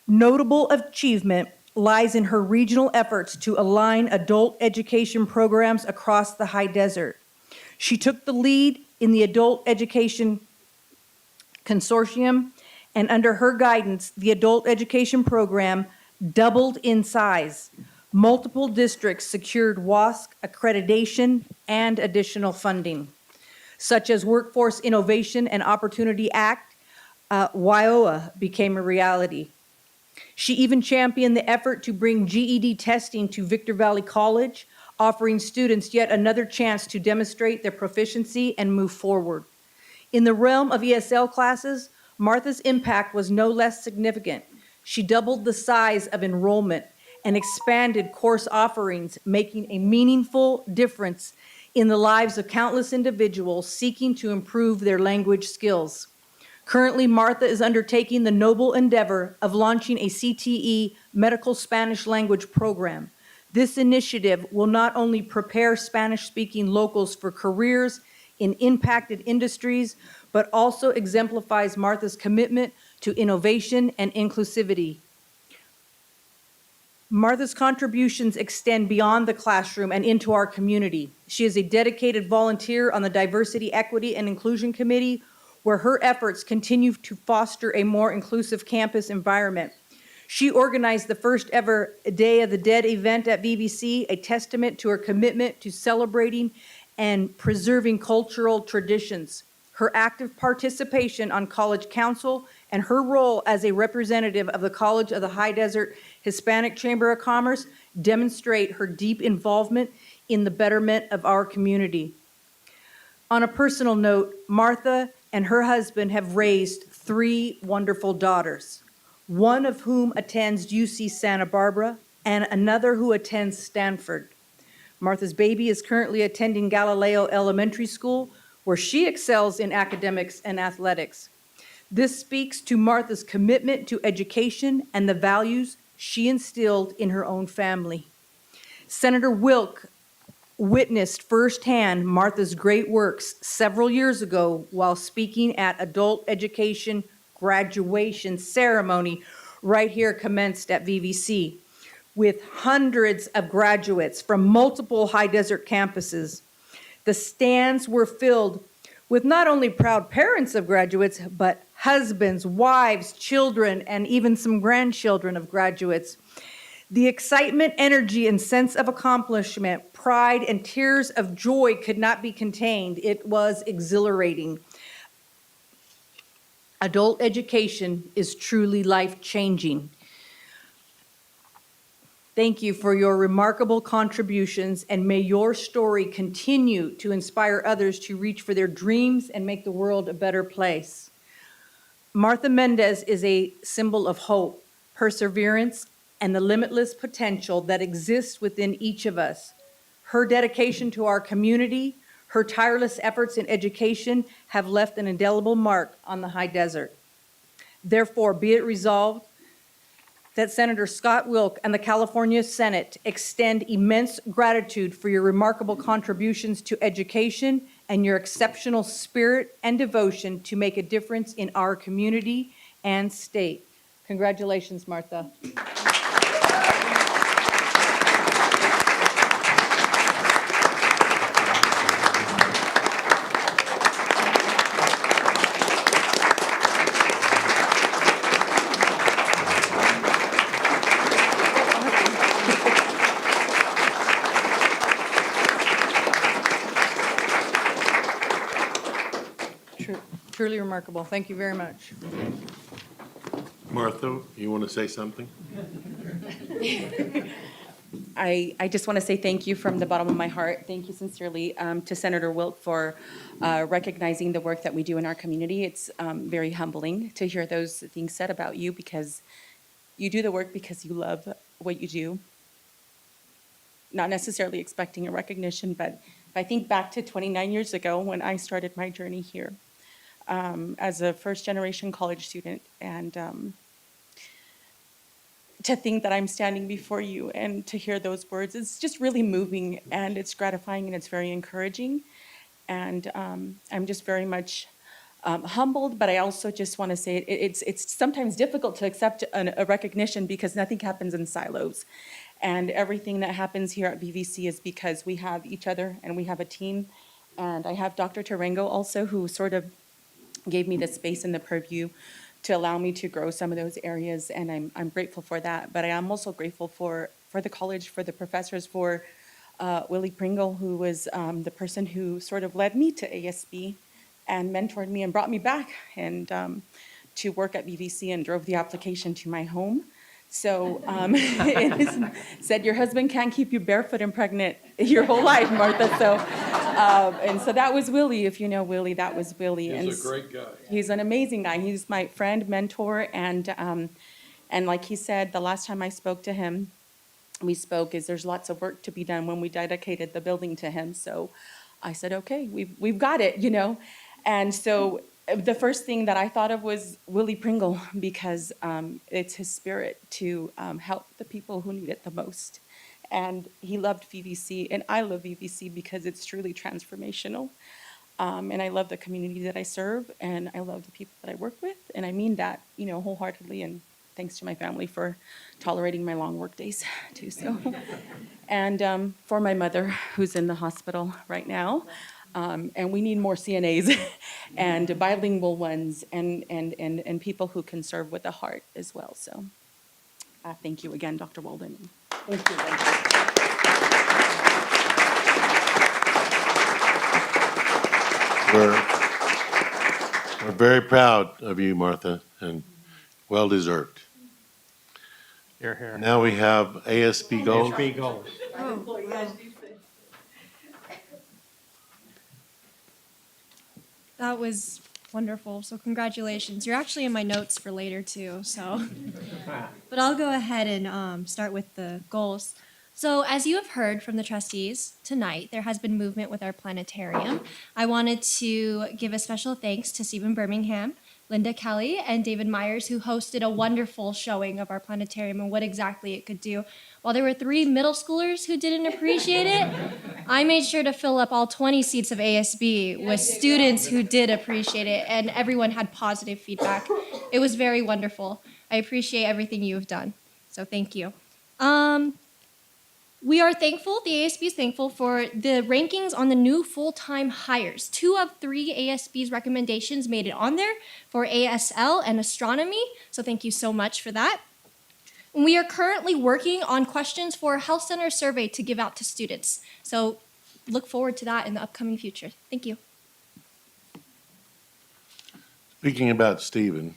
[SPEAKER 20] notable achievement lies in her regional efforts to align adult education programs across the high desert. She took the lead in the Adult Education Consortium, and under her guidance, the adult education program doubled in size. Multiple districts secured WASC accreditation and additional funding, such as Workforce Innovation and Opportunity Act. WIOA became a reality. She even championed the effort to bring GED testing to Victor Valley College, offering students yet another chance to demonstrate their proficiency and move forward. In the realm of ESL classes, Martha's impact was no less significant. She doubled the size of enrollment and expanded course offerings, making a meaningful difference in the lives of countless individuals seeking to improve their language skills. Currently, Martha is undertaking the noble endeavor of launching a CTE medical Spanish language program. This initiative will not only prepare Spanish-speaking locals for careers in impacted industries, but also exemplifies Martha's commitment to innovation and inclusivity. Martha's contributions extend beyond the classroom and into our community. She is a dedicated volunteer on the Diversity, Equity, and Inclusion Committee, where her efforts continue to foster a more inclusive campus environment. She organized the first ever Day of the Dead event at VVC, a testament to her commitment to celebrating and preserving cultural traditions. Her active participation on college council and her role as a representative of the College of the High Desert Hispanic Chamber of Commerce demonstrate her deep involvement in the betterment of our community. On a personal note, Martha and her husband have raised 3 wonderful daughters, one of whom attends UC Santa Barbara and another who attends Stanford. Martha's baby is currently attending Galileo Elementary School, where she excels in academics and athletics. This speaks to Martha's commitment to education and the values she instilled in her own family. Senator Wilk witnessed firsthand Martha's great works several years ago while speaking at adult education graduation ceremony right here commenced at VVC, with hundreds of graduates from multiple high desert campuses. The stands were filled with not only proud parents of graduates, but husbands, wives, children, and even some grandchildren of graduates. The excitement, energy, and sense of accomplishment, pride, and tears of joy could not be contained. It was exhilarating. Adult education is truly life-changing. Thank you for your remarkable contributions, and may your story continue to inspire others to reach for their dreams and make the world a better place. Martha Mendez is a symbol of hope, perseverance, and the limitless potential that exists within each of us. Her dedication to our community, her tireless efforts in education have left an indelible mark on the high desert. Therefore, be it resolved that Senator Scott Wilk and the California Senate extend immense gratitude for your remarkable contributions to education and your exceptional spirit and devotion to make a difference in our community and state. Congratulations, Martha. Truly remarkable. Thank you very much.
[SPEAKER 5] Martha, you want to say something?
[SPEAKER 21] I just want to say thank you from the bottom of my heart. Thank you sincerely to Senator Wilt for recognizing the work that we do in our community. It's very humbling to hear those things said about you because you do the work because you love what you do. Not necessarily expecting a recognition, but if I think back to 29 years ago when I started my journey here as a first-generation college student, and to think that I'm standing before you and to hear those words, it's just really moving and it's gratifying and it's very encouraging. And I'm just very much humbled, but I also just want to say it's sometimes difficult to accept a recognition because nothing happens in silos. And everything that happens here at BVC is because we have each other and we have a team. And I have Dr. Tarango also, who sort of gave me the space and the purview to allow me to grow some of those areas, and I'm grateful for that. But I am also grateful for the college, for the professors, for Willie Pringle, who was the person who sort of led me to ASB and mentored me and brought me back and to work at BVC and drove the application to my home. So it said your husband can't keep you barefoot and pregnant your whole life, Martha. So and so that was Willie. If you know Willie, that was Willie.
[SPEAKER 6] He's a great guy.
[SPEAKER 21] He's an amazing guy. He's my friend, mentor, and like he said, the last time I spoke to him, there's lots of work to be done when we dedicated the building to him. So I said, okay, we've got it, you know. And so the first thing that I thought of was Willie Pringle, because it's his spirit to help the people who need it the most. And he loved VVC, and I love VVC because it's truly transformational. And I love the community that I serve, and I love the people that I work with, and I mean that, you know, wholeheartedly. And thanks to my family for tolerating my long work days too. So, and for my mother who's in the hospital right now. And we need more CNAs and bilingual ones and people who can serve with a heart as well. So thank you again, Dr. Walden. Thank you.
[SPEAKER 5] We're very proud of you, Martha, and well deserved.
[SPEAKER 4] You're here.
[SPEAKER 5] Now we have ASB Gold.
[SPEAKER 4] ASB Gold.
[SPEAKER 15] That was wonderful. So congratulations. You're actually in my notes for later too. So, but I'll go ahead and start with the goals. So as you have heard from the trustees tonight, there has been movement with our planetarium. I wanted to give a special thanks to Stephen Birmingham, Linda Kelly, and David Myers, who hosted a wonderful showing of our planetarium and what exactly it could do. While there were 3 middle schoolers who didn't appreciate it, I made sure to fill up all 20 seats of ASB with students who did appreciate it, and everyone had positive feedback. It was very wonderful. I appreciate everything you have done, so thank you. We are thankful, the ASB is thankful for the rankings on the new full-time hires. 2 of 3 ASB's recommendations made it on there for ASL and astronomy, so thank you so much for that. And we are currently working on questions for a health center survey to give out to students, so look forward to that in the upcoming future. Thank you.
[SPEAKER 5] Speaking about Stephen,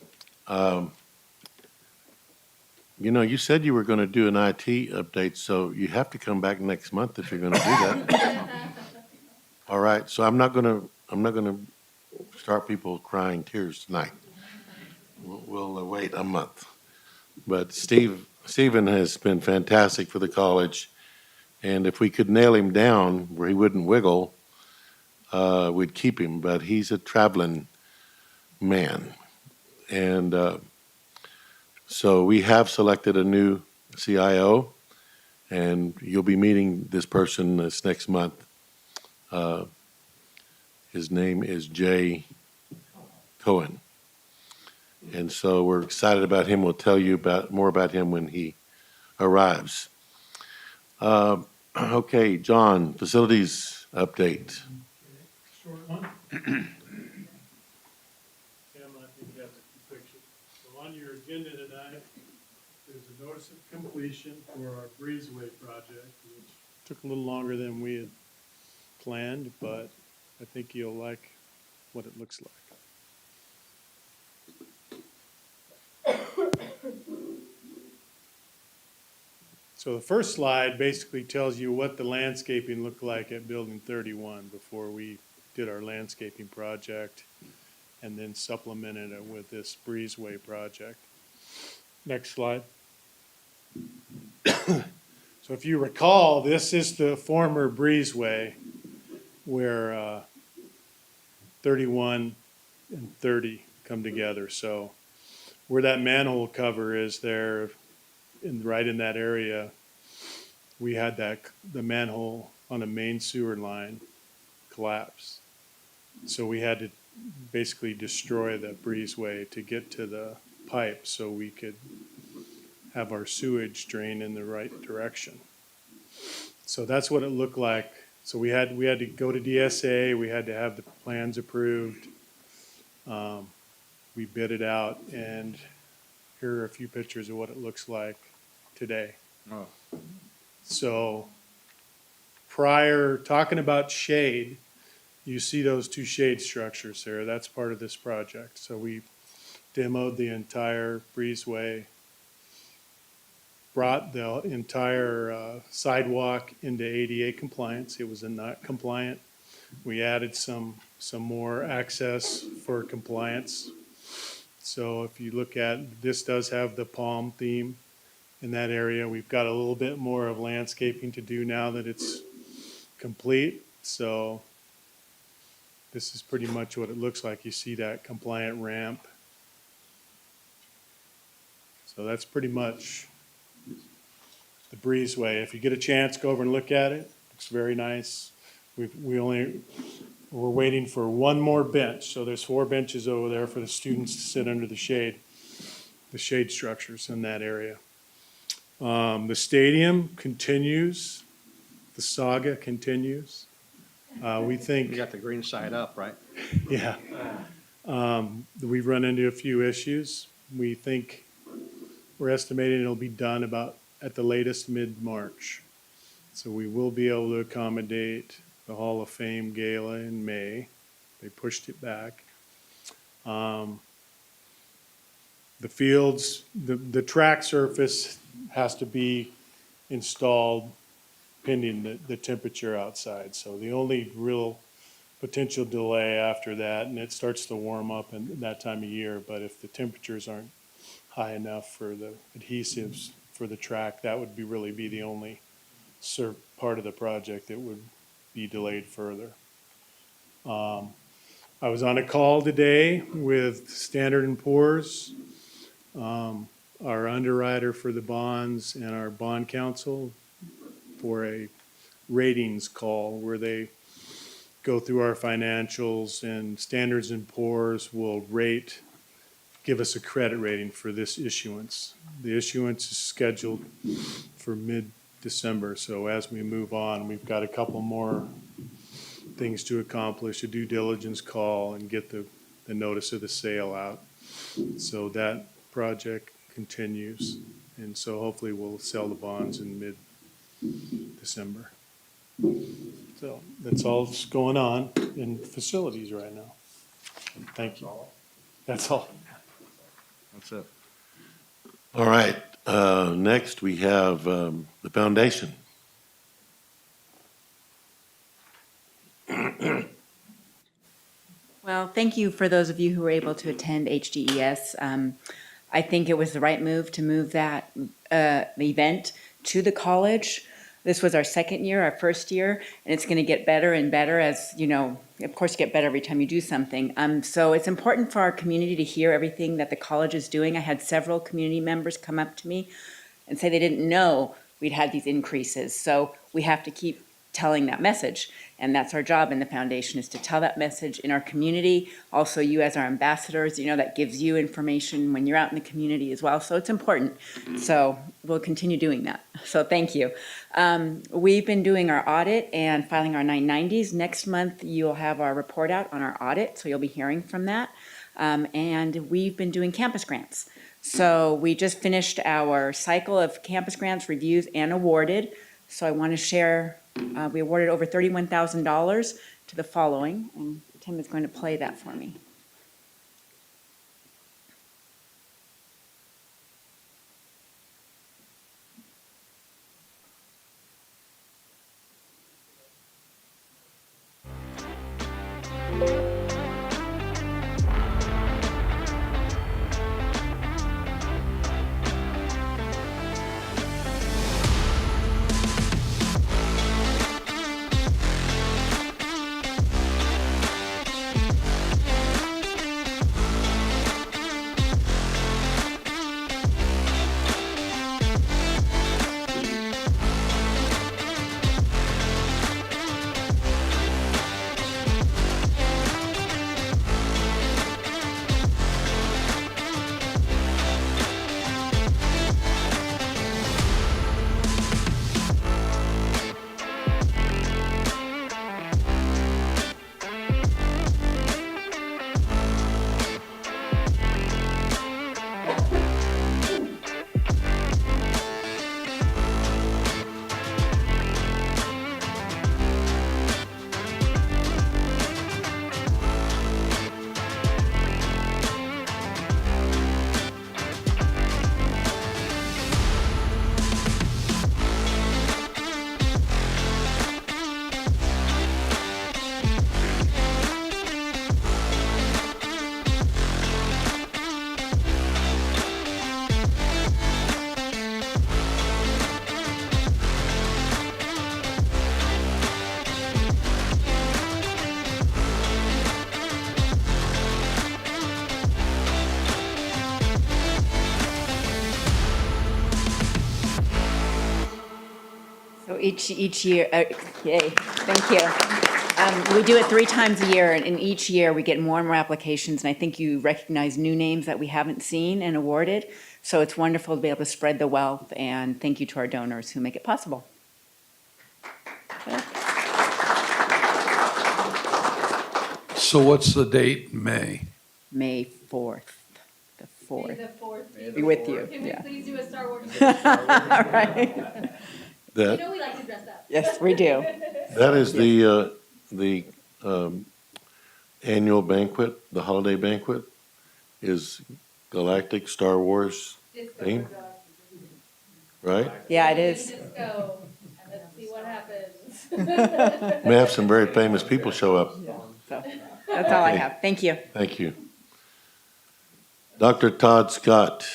[SPEAKER 5] you know, you said you were going to do an IT update, so you have to come back next month if you're going to do that. All right, so I'm not going to start people crying tears tonight. We'll wait a month. But Stephen has been fantastic for the college, and if we could nail him down where he wouldn't wiggle, we'd keep him. But he's a traveling man, and so we have selected a new CIO, and you'll be meeting this person this next month. His name is Jay Cohen. And so we're excited about him. We'll tell you more about him when he arrives. Okay, John, facilities update.
[SPEAKER 13] Short one. Tim, I think that's a picture. So on your agenda tonight, there's a notice of completion for our breezeway project, which took a little longer than we had planned, but I think you'll like what it looks like. So the first slide basically tells you what the landscaping looked like at Building 31 before we did our landscaping project and then supplemented it with this breezeway project. Next slide. So if you recall, this is the former breezeway where 31 and 30 come together. So where that manhole cover is there, right in that area, we had the manhole on a main sewer line collapse. So we had to basically destroy the breezeway to get to the pipe so we could have our sewage drain in the right direction. So that's what it looked like. So we had to go to DSA, we had to have the plans approved. We bid it out, and here are a few pictures of what it looks like today.
[SPEAKER 4] Oh.
[SPEAKER 13] So prior, talking about shade, you see those two shade structures there. That's part of this project. So we demoed the entire breezeway, brought the entire sidewalk into ADA compliance. It was not compliant. We added some more access for compliance. So if you look at, this does have the palm theme in that area. We've got a little bit more of landscaping to do now that it's complete. So this is pretty much what it looks like. You see that compliant ramp. So that's pretty much the breezeway. If you get a chance, go over and look at it. It's very nice. We're waiting for one more bench. So there's 4 benches over there for the students to sit under the shade structures in that area. The stadium continues. The saga continues. We think.
[SPEAKER 4] You got the green side up, right?
[SPEAKER 13] Yeah. We've run into a few issues. We think, we're estimating it'll be done about at the latest mid-March. So we will be able to accommodate the Hall of Fame Gala in May. They pushed it back. The fields, the track surface has to be installed pending the temperature outside. So the only real potential delay after that, and it starts to warm up in that time of year, but if the temperatures aren't high enough for the adhesives for the track, that would really be the only part of the project that would be delayed further. I was on a call today with Standard & Poor's, our underwriter for the bonds, and our bond counsel for a ratings call where they go through our financials, and Standards & Poor's will give us a credit rating for this issuance. The issuance is scheduled for mid-December, so as we move on, we've got a couple more things to accomplish, a due diligence call, and get the notice of the sale out. So that project continues, and so hopefully we'll sell the bonds in mid-December. So that's all that's going on in facilities right now. Thank you. That's all.
[SPEAKER 4] That's it.
[SPEAKER 5] All right, next we have the foundation.
[SPEAKER 2] Well, thank you for those of you who were able to attend HDES. I think it was the right move to move that event to the college. This was our second year, our first year, and it's going to get better and better as, you know, of course, you get better every time you do something. So it's important for our community to hear everything that the college is doing. I had several community members come up to me and say they didn't know we'd had these increases. So we have to keep telling that message. And that's our job in the foundation, is to tell that message in our community. Also, you as our ambassadors, that gives you information when you're out in the community as well. So it's important. So we'll continue doing that. So thank you. We've been doing our audit and filing our 990s. Next month, you'll have our report out on our audit, so you'll be hearing from that. And we've been doing campus grants. So we just finished our cycle of campus grants reviews and awarded. So I want to share, we awarded over $31,000 to the following, and Tim is going to play that for me. So each year, yay, thank you. We do it 3 times a year, and in each year, we get more and more applications, and I think you recognize new names that we haven't seen and awarded. So it's wonderful to be able to spread the wealth, and thank you to our donors who make it possible.
[SPEAKER 6] So what's the date? May?
[SPEAKER 2] May 4th, the 4th.
[SPEAKER 3] May the 4th
[SPEAKER 2] Be with you,
[SPEAKER 3] Can we
[SPEAKER 2] yeah.
[SPEAKER 3] please do a Star Wars?
[SPEAKER 2] Right.
[SPEAKER 3] You know we like to dress up.
[SPEAKER 2] Yes, we do.
[SPEAKER 5] That is the annual banquet, the holiday banquet, is Galactic Star Wars theme, right?
[SPEAKER 2] Yeah, it is.
[SPEAKER 3] Disco, and let's see what happens.
[SPEAKER 5] May have some very famous people show up.
[SPEAKER 2] So that's all I have. Thank you.
[SPEAKER 5] Thank you. Dr. Todd Scott,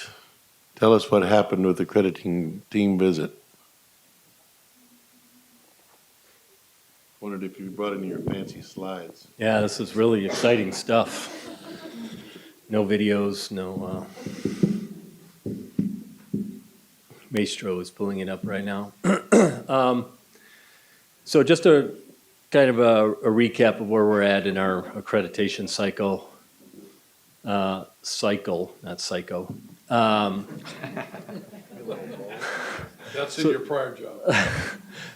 [SPEAKER 5] tell us what happened with the accrediting team visit. Wondered if you brought any of your fancy slides.
[SPEAKER 8] Yeah, this is really exciting stuff. No videos, no, Maestro is pulling it up right now. So just a kind of a recap of where we're at in our accreditation cycle. Not psycho.
[SPEAKER 6] That's in your prior job.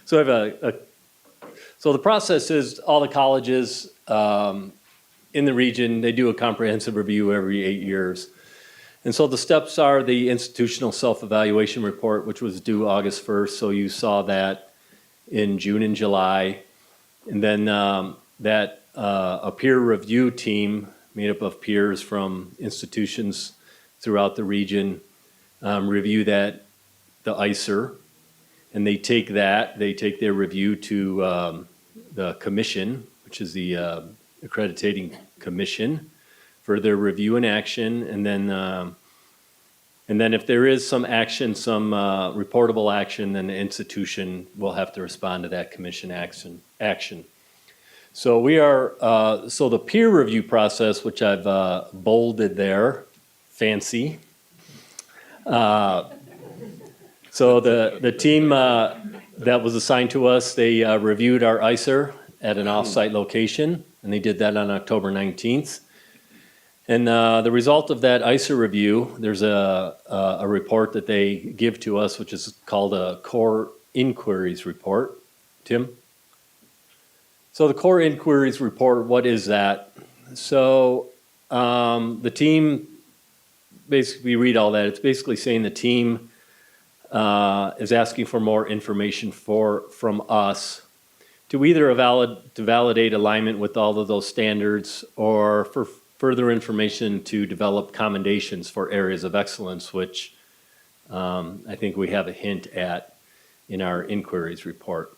[SPEAKER 8] So I have so the process is all the colleges in the region, they do a comprehensive review every 8 years. And so the steps are the institutional self-evaluation report, which was due August 1st. So you saw that in June and July. And then a peer review team made up of peers from institutions throughout the region review the ICER. And they take their review to the commission, which is the accrediting commission, for their review and action. And then if there is some action, some reportable action, then the institution will have to respond to that commission action. So we are, so the peer review process, which I've bolded there, fancy. So the team that was assigned to us, they reviewed our ICER at an off-site location, and they did that on October 19th. And the result of that ICER review, there's a report that they give to us, which is called a Core Inquiries Report. Tim? So the Core Inquiries Report, what is that? So the team, basically read all that. It's basically saying the team is asking for more information from us to either validate alignment with all of those standards or for further information to develop commendations for areas of excellence, which I think we have a hint at in our inquiries report.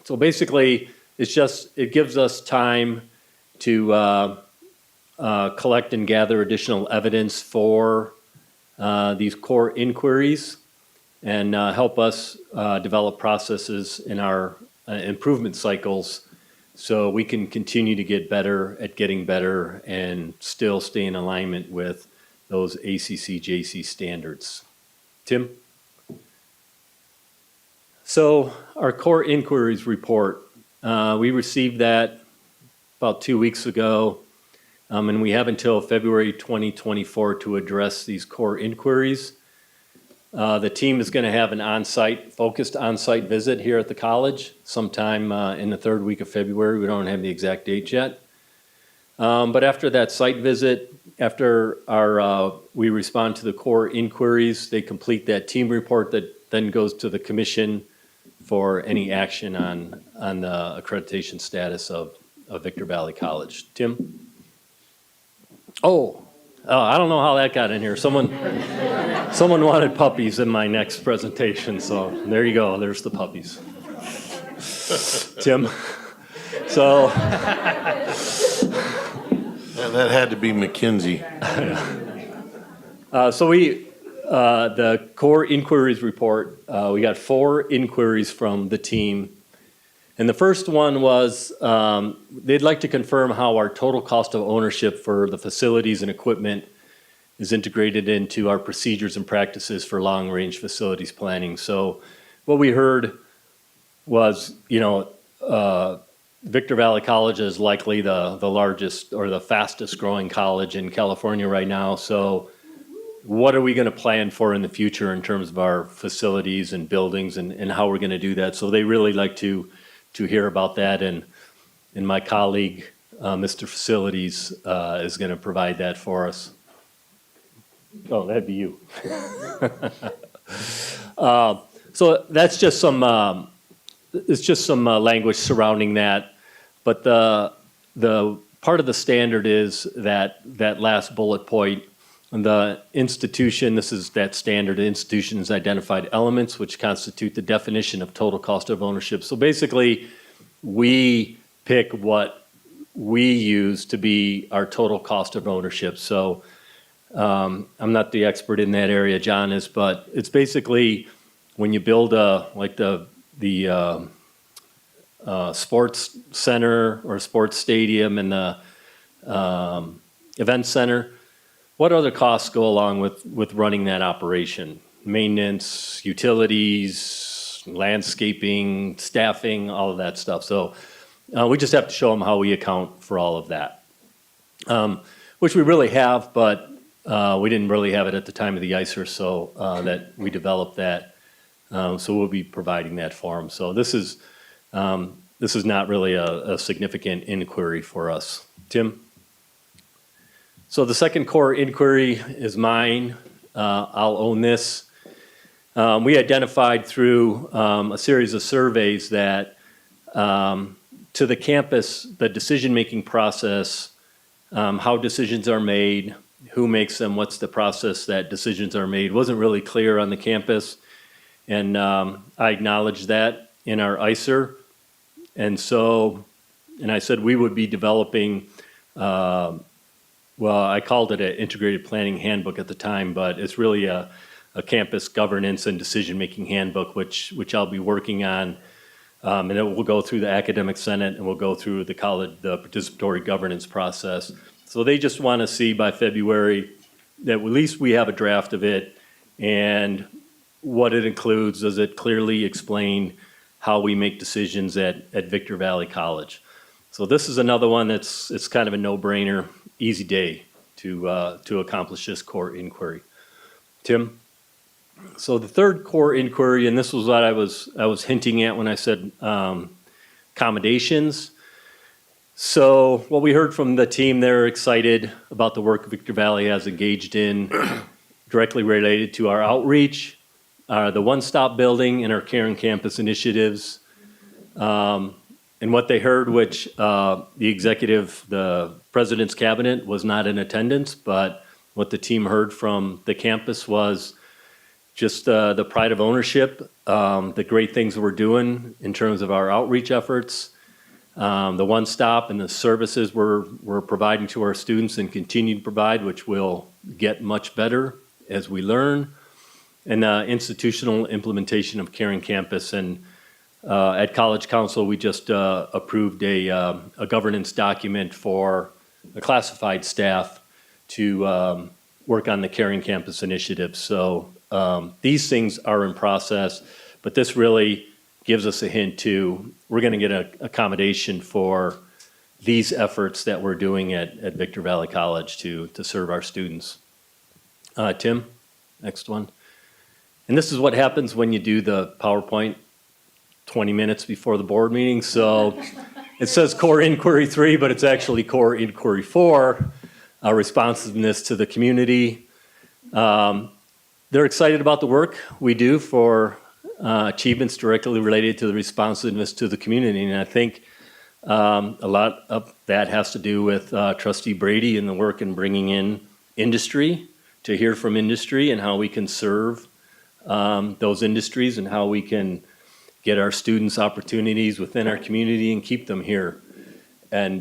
[SPEAKER 8] So basically, it gives us time to collect and gather additional evidence for these core inquiries and help us develop processes in our improvement cycles so we can continue to get better at getting better and still stay in alignment with those ACC-JC standards. Tim? So our core inquiries report, we received that about 2 weeks ago, and we have until February 2024 to address these core inquiries. The team is going to have an focused on-site visit here at the college sometime in the third week of February. We don't have the exact date yet. But after that site visit, after we respond to the core inquiries, they complete that team report that then goes to the commission for any action on the accreditation status of Victor Valley College. Tim? Oh, I don't know how that got in here. Someone wanted puppies in my next presentation, so there you go. There's the puppies. Tim? So.
[SPEAKER 5] That had to be McKinsey.
[SPEAKER 8] The core inquiries report, we got 4 inquiries from the team. And the first one was they'd like to confirm how our total cost of ownership for the facilities and equipment is integrated into our procedures and practices for long-range facilities planning. So what we heard was, Victor Valley College is likely the largest or the fastest growing college in California right now. So what are we going to plan for in the future in terms of our facilities and buildings and how we're going to do that? So they really like to hear about that, and my colleague, Mr. Facilities, is going to provide that for us. Oh, that'd be you. So that's just some, it's just some language surrounding that, but the part of the standard is that last bullet point, the institution, this is that standard, the institution has identified elements which constitute the definition of total cost of ownership. So basically, we pick what we use to be our total cost of ownership. So I'm not the expert in that area, John is, but it's basically when you build the sports center or sports stadium and the event center, what other costs go along with running that operation? Maintenance, utilities, landscaping, staffing, all of that stuff. So we just have to show them how we account for all of that, which we really have, but we didn't really have it at the time of the ICER, so that we developed that. So we'll be providing that for them. So this is not really a significant inquiry for us. Tim? So the second core inquiry is mine. I'll own this. We identified through a series of surveys that to the campus, the decision-making process, how decisions are made, who makes them, what's the process that decisions are made, wasn't really clear on the campus. And I acknowledged that in our ICER. And I said we would be developing, well, I called it an integrated planning handbook at the time, but it's really a campus governance and decision-making handbook, which I'll be working on. And it will go through the academic senate and we'll go through the college, the participatory governance process. So they just want to see by February that at least we have a draft of it, and what it includes? Does it clearly explain how we make decisions at Victor Valley College? So this is another one it's kind of a no-brainer, easy day to accomplish this core inquiry. Tim? So the third core inquiry, and this was what I was hinting at when I said accommodations. So what we heard from the team, they're excited about the work Victor Valley has engaged in directly related to our outreach, the one-stop building, and our Caring Campus initiatives. And what they heard, which the president's cabinet was not in attendance, but what the team heard from the campus was just the pride of ownership, the great things we're doing in terms of our outreach efforts, the one-stop and the services we're providing to our students and continue to provide, which will get much better as we learn, and institutional implementation of Caring Campus. And at College Council, we just approved a governance document for the classified staff to work on the Caring Campus initiative. So these things are in process, but this really gives us a hint to, we're going to get an accommodation for these efforts that we're doing at Victor Valley College to serve our students. Tim, next one. And this is what happens when you do the PowerPoint 20 minutes before the board meeting. So it says core inquiry 3, but it's actually core inquiry 4, responsiveness to the community. They're excited about the work we do for achievements directly related to the responsiveness to the community. And I think a lot of that has to do with Trustee Brady and the work in bringing in industry, to hear from industry and how we can serve those industries and how we can get our students opportunities within our community and keep them here. And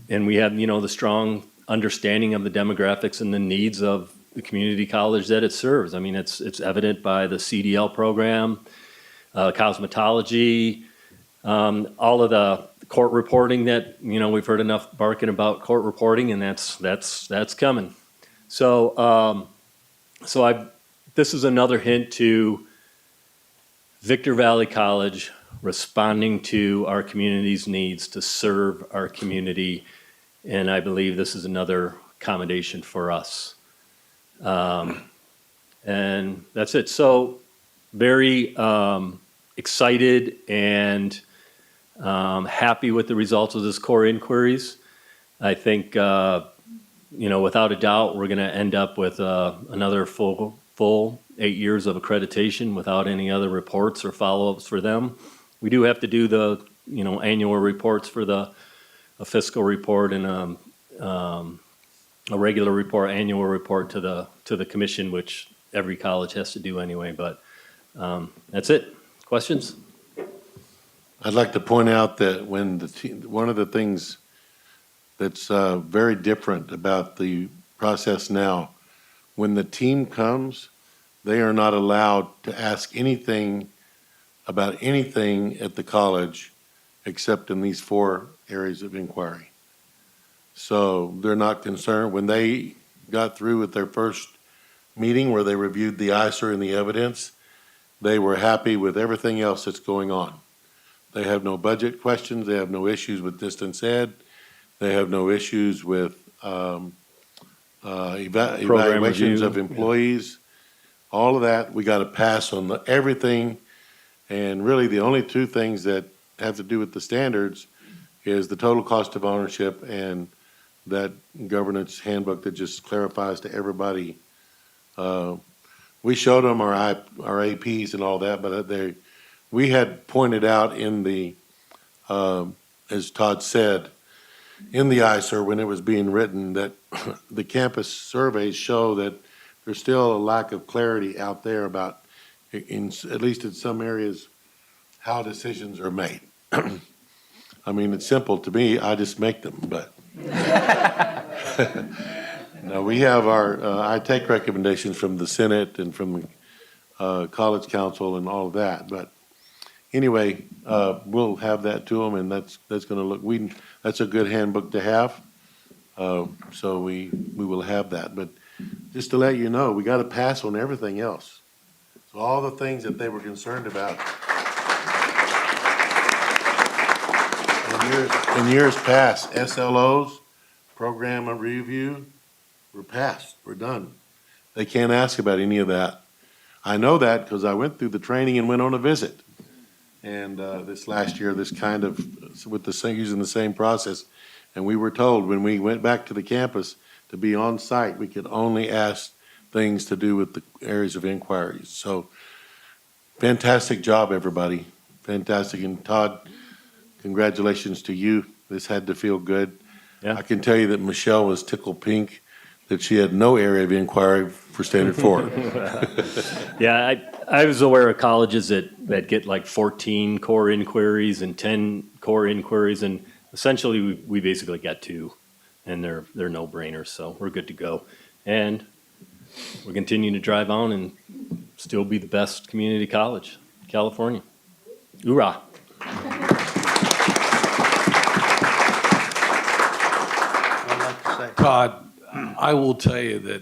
[SPEAKER 8] we have, the strong understanding of the demographics and the needs of the community college that it serves. I mean, it's evident by the CDL program, cosmetology, all of the court reporting that, we've heard enough barking about court reporting, and that's coming. So, this is another hint to Victor Valley College responding to our community's needs to serve our community, and I believe this is another accommodation for us. And that's it. So very excited and happy with the results of this core inquiries. I think, without a doubt, we're going to end up with another full 8 years of accreditation without any other reports or follow-ups for them. We do have to do the, annual reports for a fiscal report and a regular report, annual report to the commission, which every college has to do anyway. But that's it. Questions?
[SPEAKER 5] I'd like to point out that when one of the things that's very different about the process now, when the team comes, they are not allowed to ask anything about anything at the college except in these 4 areas of inquiry. So they're not concerned. When they got through with their first meeting where they reviewed the ISER and the evidence, they were happy with everything else that's going on. They have no budget questions. They have no issues with distance ed. They have no issues with evaluations of employees. All of that, we got to pass on everything. And really, the only 2 things that have to do with the standards is the total cost of ownership and that governance handbook that just clarifies to everybody. We showed them our APs and all that, but we had pointed out in the, as Todd said, in the ISER when it was being written, that the campus surveys show that there's still a lack of clarity out there about, at least in some areas, how decisions are made. I mean, it's simple to me. I just make them, but. No, we have I take recommendations from the Senate and from College Council and all of that. But anyway, we'll have that to them, and that's going to look. That's a good handbook to have. So we will have that. But just to let you know, we got to pass on everything else. So all the things that they were concerned about. In years past, SLOs, program of review, were passed, we're done. They can't ask about any of that. I know that because I went through the training and went on a visit. And this last year, this kind of, with the same, using the same process. And we were told when we went back to the campus to be on site, we could only ask things to do with the areas of inquiries. So fantastic job, everybody. Fantastic. And Todd, congratulations to you. This had to feel good.
[SPEAKER 8] Yeah.
[SPEAKER 5] I can tell you that Michelle was tickled pink that she had no area of inquiry for Standard 4.
[SPEAKER 8] Yeah, I was aware of colleges that get like 14 core inquiries and 10 core inquiries, and essentially we basically got 2, and they're no-brainers, so we're good to go. And we're continuing to drive on and still be the best community college, California. Hoorah.
[SPEAKER 6] Todd, I will tell you that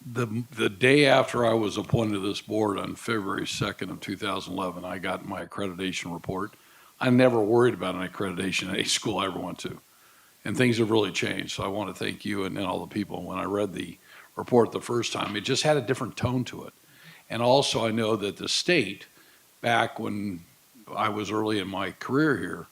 [SPEAKER 6] the day after I was appointed to this board on February 2nd of 2011, I got my accreditation report. I never worried about an accreditation at any school I ever went to. And things have really changed. So I want to thank you and all the people. When I read the report the first time, it just had a different tone to it. And also I know that the state, back when I was early in my career here,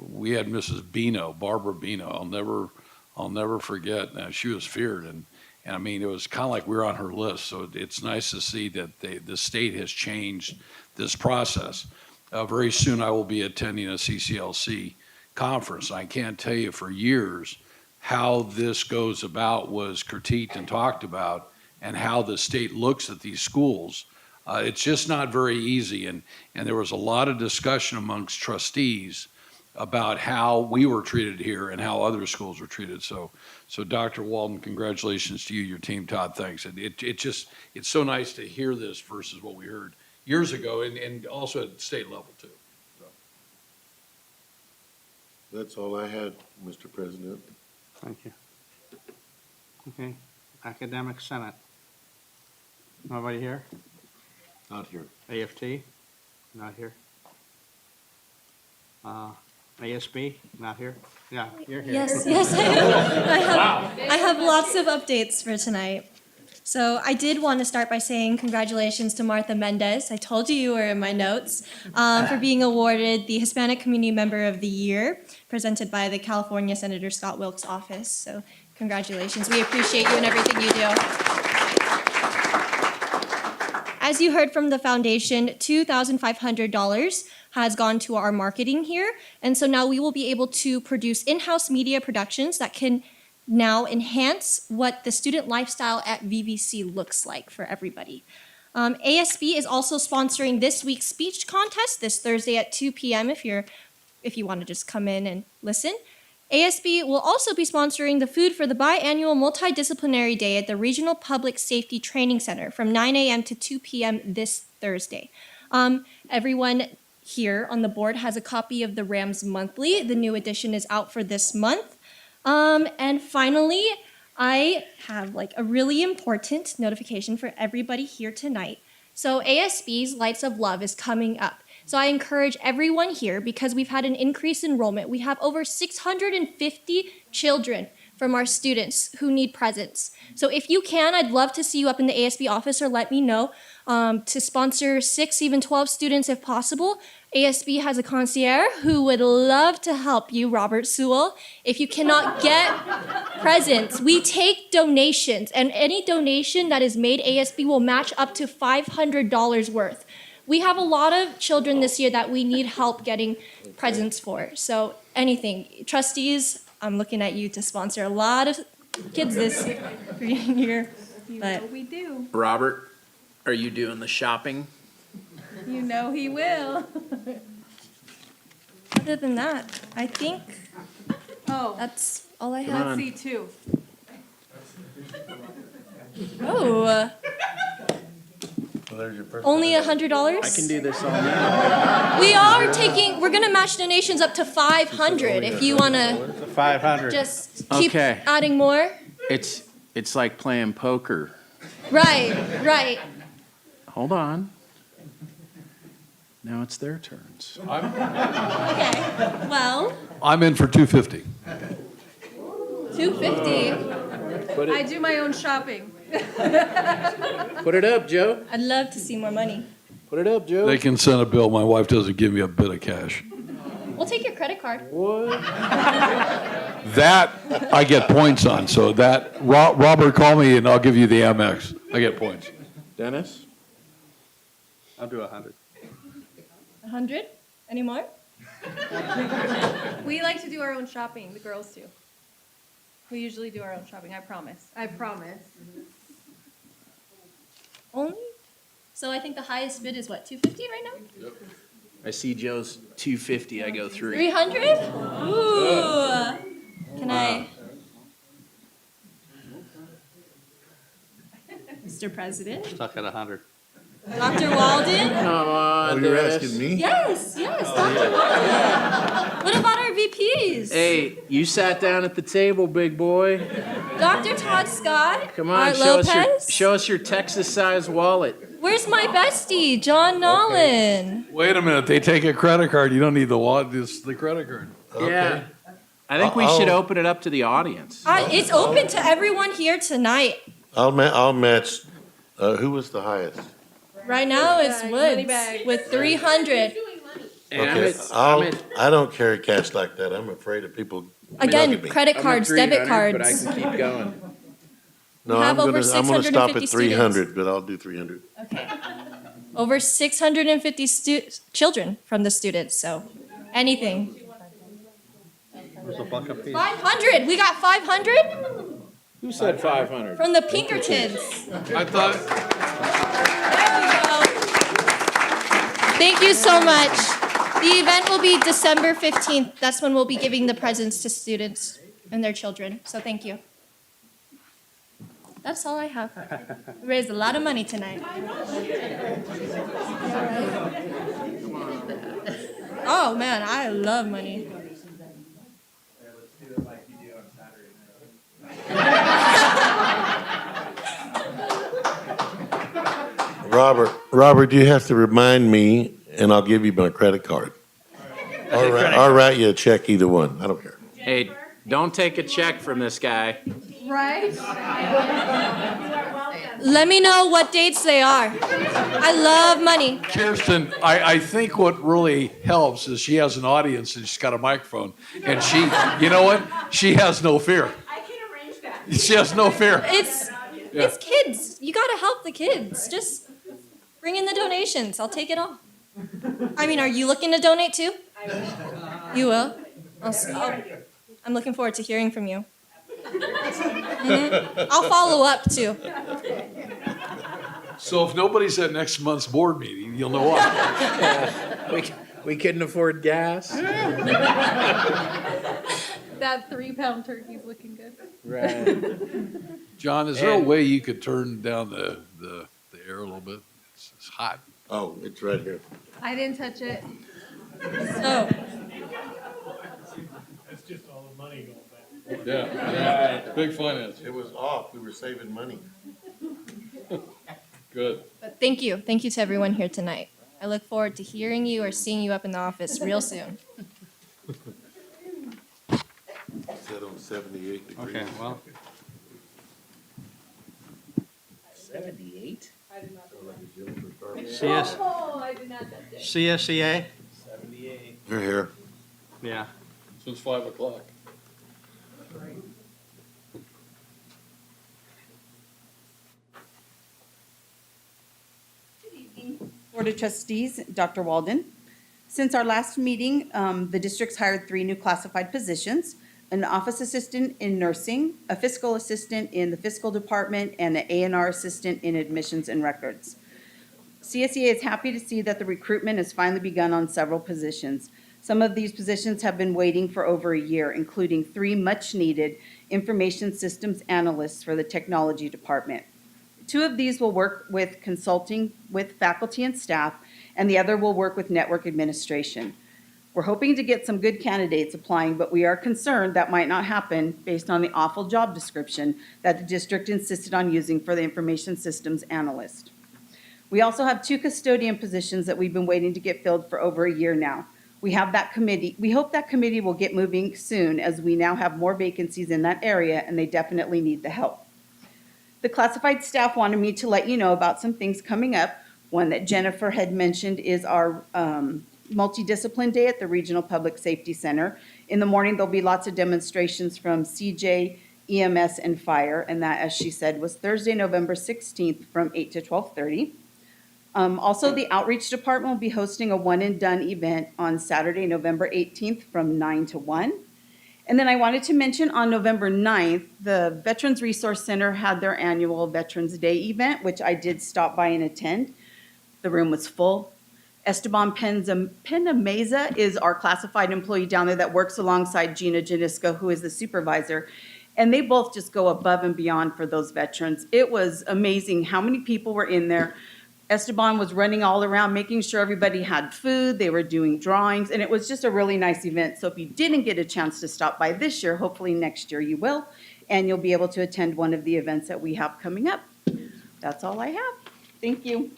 [SPEAKER 6] we had Mrs. Bino, Barbara Bino. I'll never forget. She was feared, and I mean, it was kind of like we were on her list. So it's nice to see that the state has changed this process. Very soon, I will be attending a CCLC conference. I can't tell you for years how this goes about was critiqued and talked about, and how the state looks at these schools. It's just not very easy, and there was a lot of discussion amongst trustees about how we were treated here and how other schools were treated. So Dr. Walden, congratulations to you, your team. Todd, thanks. It's so nice to hear this versus what we heard years ago, and also at state level too. So.
[SPEAKER 5] That's all I had, Mr. President.
[SPEAKER 4] Thank you. Okay, Academic Senate. Nobody here?
[SPEAKER 5] Not here.
[SPEAKER 4] AFT? Not here. ASB? Not here? Yeah, you're here.
[SPEAKER 15] Yes, I have lots of updates for tonight. So I did want to start by saying congratulations to Martha Mendez. I told you were in my notes for being awarded the Hispanic Community Member of the Year, presented by the California Senator Scott Wilk's office. So congratulations. We appreciate you and everything you do. As you heard from the foundation, $2,500 has gone to our marketing here. And so now we will be able to produce in-house media productions that can now enhance what the student lifestyle at VVC looks like for everybody. ASB is also sponsoring this week's speech contest this Thursday at 2 p.m. if you want to just come in and listen. ASB will also be sponsoring the Food for the Biannual Multidisciplinary Day at the Regional Public Safety Training Center from 9 a.m. to 2 p.m. this Thursday. Everyone here on the board has a copy of the Rams Monthly. The new edition is out for this month. And finally, I have like a really important notification for everybody here tonight. So ASB's Lights of Love is coming up. So I encourage everyone here, because we've had an increased enrollment. We have over 650 children from our students who need presents. So if you can, I'd love to see you up in the ASB office, or let me know, to sponsor 6, even 12 students if possible. ASB has a concierge who would love to help you, Robert Sewell. If you cannot get presents, we take donations, and any donation that is made, ASB will match up to $500 worth. We have a lot of children this year that we need help getting presents for. So anything, trustees, I'm looking at you to sponsor a lot of kids this year. But
[SPEAKER 3] We do.
[SPEAKER 1] Robert, are you doing the shopping?
[SPEAKER 3] You know he will.
[SPEAKER 15] other than that, I think that's all I have.
[SPEAKER 3] Let's see too.
[SPEAKER 15] Oh,
[SPEAKER 5] Well, there's your first.
[SPEAKER 15] only $100?
[SPEAKER 1] I can do this all night.
[SPEAKER 15] We're gonna match donations up to 500 if you wanna
[SPEAKER 4] 500.
[SPEAKER 15] just keep
[SPEAKER 1] Okay.
[SPEAKER 15] adding more.
[SPEAKER 1] It's like playing poker.
[SPEAKER 15] Right.
[SPEAKER 1] Hold on. Now it's their turns.
[SPEAKER 15] Okay. Well,
[SPEAKER 6] I'm in for 250.
[SPEAKER 15] 250.
[SPEAKER 1] Put
[SPEAKER 3] I
[SPEAKER 1] it,
[SPEAKER 3] do my own shopping.
[SPEAKER 1] put it up, Joe.
[SPEAKER 15] I'd love to see more money.
[SPEAKER 1] Put it up, Joe.
[SPEAKER 6] They can send a bill. My wife doesn't give me a bit of cash.
[SPEAKER 15] We'll take your credit card.
[SPEAKER 1] What?
[SPEAKER 6] That I get points on. So that Robert, call me and I'll give you the Amex. I get points.
[SPEAKER 1] Dennis?
[SPEAKER 4] I'll do 100.
[SPEAKER 15] 100? Any more?
[SPEAKER 3] We like to do our own shopping, the girls do. We usually do our own shopping, I promise. I promise.
[SPEAKER 15] Only? So I think the highest bid is what, 250 right now?
[SPEAKER 1] I see Joe's 250. I go 3.
[SPEAKER 15] 300? Ooh. Can I? Mr. President?
[SPEAKER 4] Stuck at 100.
[SPEAKER 15] Dr. Walden?
[SPEAKER 1] Come on,
[SPEAKER 5] you're
[SPEAKER 1] Dennis.
[SPEAKER 5] asking me?
[SPEAKER 15] Yes, Dr. Walden. What about our VPs?
[SPEAKER 1] Hey, you sat down at the table, big boy.
[SPEAKER 15] Dr. Todd Scott?
[SPEAKER 1] Come on,
[SPEAKER 15] Art
[SPEAKER 1] show
[SPEAKER 15] Lopez?
[SPEAKER 1] us your Texas-sized wallet.
[SPEAKER 15] Where's my bestie, John Nolan?
[SPEAKER 6] Wait a minute. They take a credit card. You don't need the wallet. It's the credit card.
[SPEAKER 1] Yeah. I think we should open it up to the audience.
[SPEAKER 15] It's open to everyone here tonight.
[SPEAKER 5] I'll match, who was the highest?
[SPEAKER 15] Right now it's Woods with 300.
[SPEAKER 1] And I'm
[SPEAKER 5] Okay,
[SPEAKER 1] at-
[SPEAKER 5] I don't carry cash like that. I'm afraid of people look
[SPEAKER 15] Again,
[SPEAKER 5] at me.
[SPEAKER 15] credit
[SPEAKER 1] I'm at
[SPEAKER 15] cards, debit
[SPEAKER 1] 300, but I
[SPEAKER 15] cards.
[SPEAKER 1] can keep going.
[SPEAKER 5] No,
[SPEAKER 15] have
[SPEAKER 5] I'm
[SPEAKER 15] over
[SPEAKER 5] gonna stop
[SPEAKER 15] 650
[SPEAKER 5] at 300, but I'll do 300.
[SPEAKER 15] Over 650 children from the students, so anything.
[SPEAKER 4] There's a buck apiece.
[SPEAKER 15] 500, we got 500
[SPEAKER 1] Who said 500?
[SPEAKER 15] from the Pinkertons.
[SPEAKER 6] I thought.
[SPEAKER 15] There we go. Thank you so much. The event will be December 15th. That's when we'll be giving the presents to students and their children, so thank you. That's all I have. We raised a lot of money tonight. Oh man, I love money.
[SPEAKER 5] Robert, you have to remind me, and I'll give you my credit card. I'll write you a check, either one. I don't care.
[SPEAKER 1] Hey, don't take a check from this guy.
[SPEAKER 3] Right?
[SPEAKER 15] Let me know what dates they are. I love money.
[SPEAKER 6] Kirsten, I think what really helps is she has an audience and she's got a microphone. And she, you know what? She has no fear. I can arrange that. She has no fear.
[SPEAKER 15] It's kids. You gotta help the kids. Just bring in the donations. I'll take it all. I mean, are you looking to donate too? You will? I'm looking forward to hearing from you. I'll follow up too.
[SPEAKER 6] So if nobody's at next month's board meeting, you'll know why.
[SPEAKER 1] We couldn't afford gas.
[SPEAKER 3] That 3-pound turkey's looking good.
[SPEAKER 1] Right.
[SPEAKER 6] John, is there a way you could turn down the air a little bit? It's hot.
[SPEAKER 5] Oh, it's right here.
[SPEAKER 3] I didn't touch it.
[SPEAKER 15] So,
[SPEAKER 13] That's just all the money going back.
[SPEAKER 6] Yeah. Big finance.
[SPEAKER 5] It was off. We were saving money.
[SPEAKER 6] Good.
[SPEAKER 15] but thank you. Thank you to everyone here tonight. I look forward to hearing you or seeing you up in the office real soon.
[SPEAKER 5] Set on 78 degrees.
[SPEAKER 4] Okay, well,
[SPEAKER 1] 78?
[SPEAKER 4] CS,
[SPEAKER 3] I did not touch it.
[SPEAKER 4] CSEA?
[SPEAKER 1] 78.
[SPEAKER 5] You're here.
[SPEAKER 4] Yeah.
[SPEAKER 6] Since 5 o'clock.
[SPEAKER 7] Board of Trustees, Dr. Walden. Since our last meeting, the district's hired 3 new classified positions, an office assistant in nursing, a fiscal assistant in the fiscal department, and an A&R assistant in admissions and records. CSEA is happy to see that the recruitment has finally begun on several positions. Some of these positions have been waiting for over a year, including 3 much-needed information systems analysts for the technology department. 2 of these will work with consulting with faculty and staff, and the other will work with network administration. We're hoping to get some good candidates applying, but we are concerned that might not happen based on the awful job description that the district insisted on using for the information systems analyst. We also have 2 custodian positions that we've been waiting to get filled for over a year now. We hope that committee will get moving soon, as we now have more vacancies in that area and they definitely need the help. The classified staff wanted me to let you know about some things coming up. One that Jennifer had mentioned is our multidiscipline day at the Regional Public Safety Center. In the morning, there'll be lots of demonstrations from CJ, EMS, and fire, and that, as she said, was Thursday, November 16th from 8 to 12:30. Also, the Outreach Department will be hosting a one-and-done event on Saturday, November 18th from 9 to 1. And then I wanted to mention on November 9th, the Veterans Resource Center had their annual Veterans Day event, which I did stop by and attend. The room was full. Esteban Penameza is our classified employee down there that works alongside Gina Janiska, who is the supervisor. And they both just go above and beyond for those veterans. It was amazing how many people were in there. Esteban was running all around, making sure everybody had food. They were doing drawings, and it was just a really nice event. So if you didn't get a chance to stop by this year, hopefully next year you will, and you'll be able to attend one of the events that we have coming up. That's all I have. Thank you.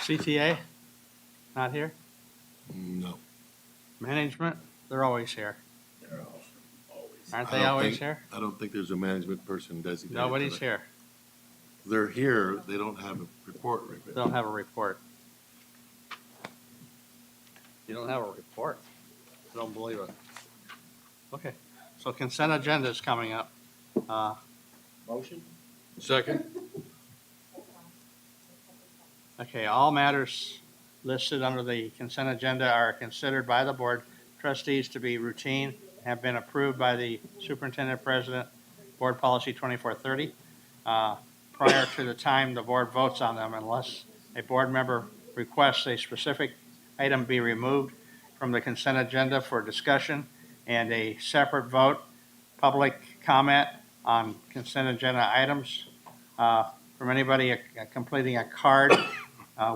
[SPEAKER 4] CTA, not here?
[SPEAKER 5] No.
[SPEAKER 4] Management, they're always here. Aren't
[SPEAKER 5] I
[SPEAKER 4] they
[SPEAKER 5] don't
[SPEAKER 4] always
[SPEAKER 5] think-
[SPEAKER 4] here?
[SPEAKER 5] I don't think there's a management person designated.
[SPEAKER 4] Nobody's
[SPEAKER 5] for that.
[SPEAKER 4] here.
[SPEAKER 5] They're here, they don't have a report.
[SPEAKER 4] They don't have a report. You don't have a report? I don't believe it. Okay, so consent agenda is coming up.
[SPEAKER 1] Motion?
[SPEAKER 6] Second?
[SPEAKER 4] Okay, all matters listed under the consent agenda are considered by the board trustees to be routine, have been approved by the superintendent president, board policy 2430, prior to the time the board votes on them, unless a board member requests a specific item be removed from the consent agenda for discussion and a separate vote, public comment on consent agenda items from anybody completing a card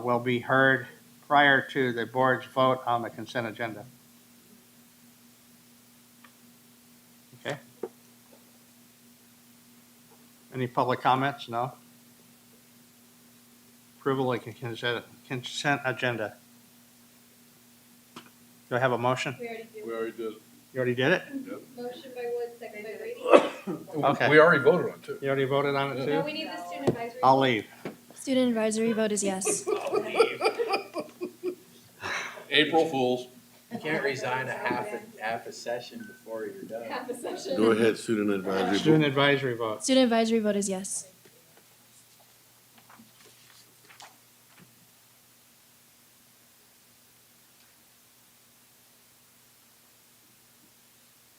[SPEAKER 4] will be heard prior to the board's vote on the consent agenda. Okay? Any public comments? No? Approval of consent agenda. Do I have a motion?
[SPEAKER 3] We already did.
[SPEAKER 6] We already did.
[SPEAKER 4] You already did it?
[SPEAKER 3] Motion by Wood, second by Brady.
[SPEAKER 4] Okay.
[SPEAKER 6] We already voted on it, too.
[SPEAKER 4] You already voted on it
[SPEAKER 3] No,
[SPEAKER 4] too?
[SPEAKER 3] we need the student advisory.
[SPEAKER 4] I'll leave.
[SPEAKER 15] Student advisory vote is yes.
[SPEAKER 6] April Fools.
[SPEAKER 1] You can't resign a half a session before you're done.
[SPEAKER 3] Half a session.
[SPEAKER 5] Go ahead, student advisory.
[SPEAKER 4] Student advisory vote.
[SPEAKER 15] Student advisory vote is yes.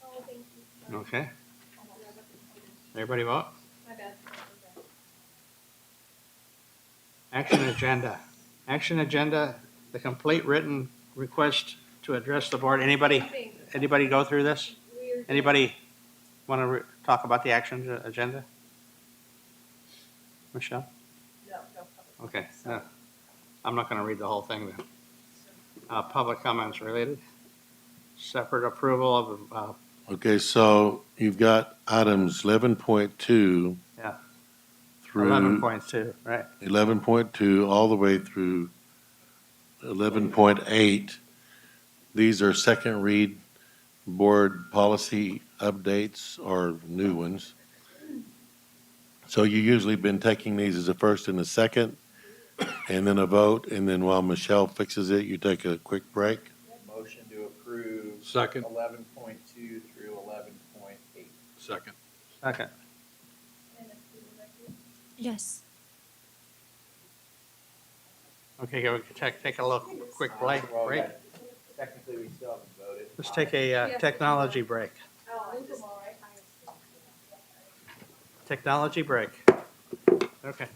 [SPEAKER 3] Oh, thank you.
[SPEAKER 4] Okay. Everybody vote?
[SPEAKER 3] My bad.
[SPEAKER 4] Action agenda. Action agenda, the complete written request to address the board. Anybody go through this? Anybody want to talk about the action agenda? Michelle?
[SPEAKER 3] No.
[SPEAKER 4] Okay, no. I'm not going to read the whole thing then. Public comments related. Separate approval of,
[SPEAKER 5] Okay, so you've got items 11.2
[SPEAKER 4] yeah,
[SPEAKER 5] through
[SPEAKER 4] 11.2, right?
[SPEAKER 5] 11.2 all the way through 11.8. These are second read board policy updates or new ones. So you usually been taking these as a first and a second, and then a vote, and then while Michelle fixes it, you take a quick break.
[SPEAKER 1] Motion to approve.
[SPEAKER 6] Second.
[SPEAKER 1] 11.2 through 11.8.
[SPEAKER 6] Second.
[SPEAKER 4] Second.
[SPEAKER 15] Yes.
[SPEAKER 4] Okay, go take a little quick break.
[SPEAKER 1] Technically, we still haven't voted.
[SPEAKER 4] Let's take a technology break. Technology break. Okay.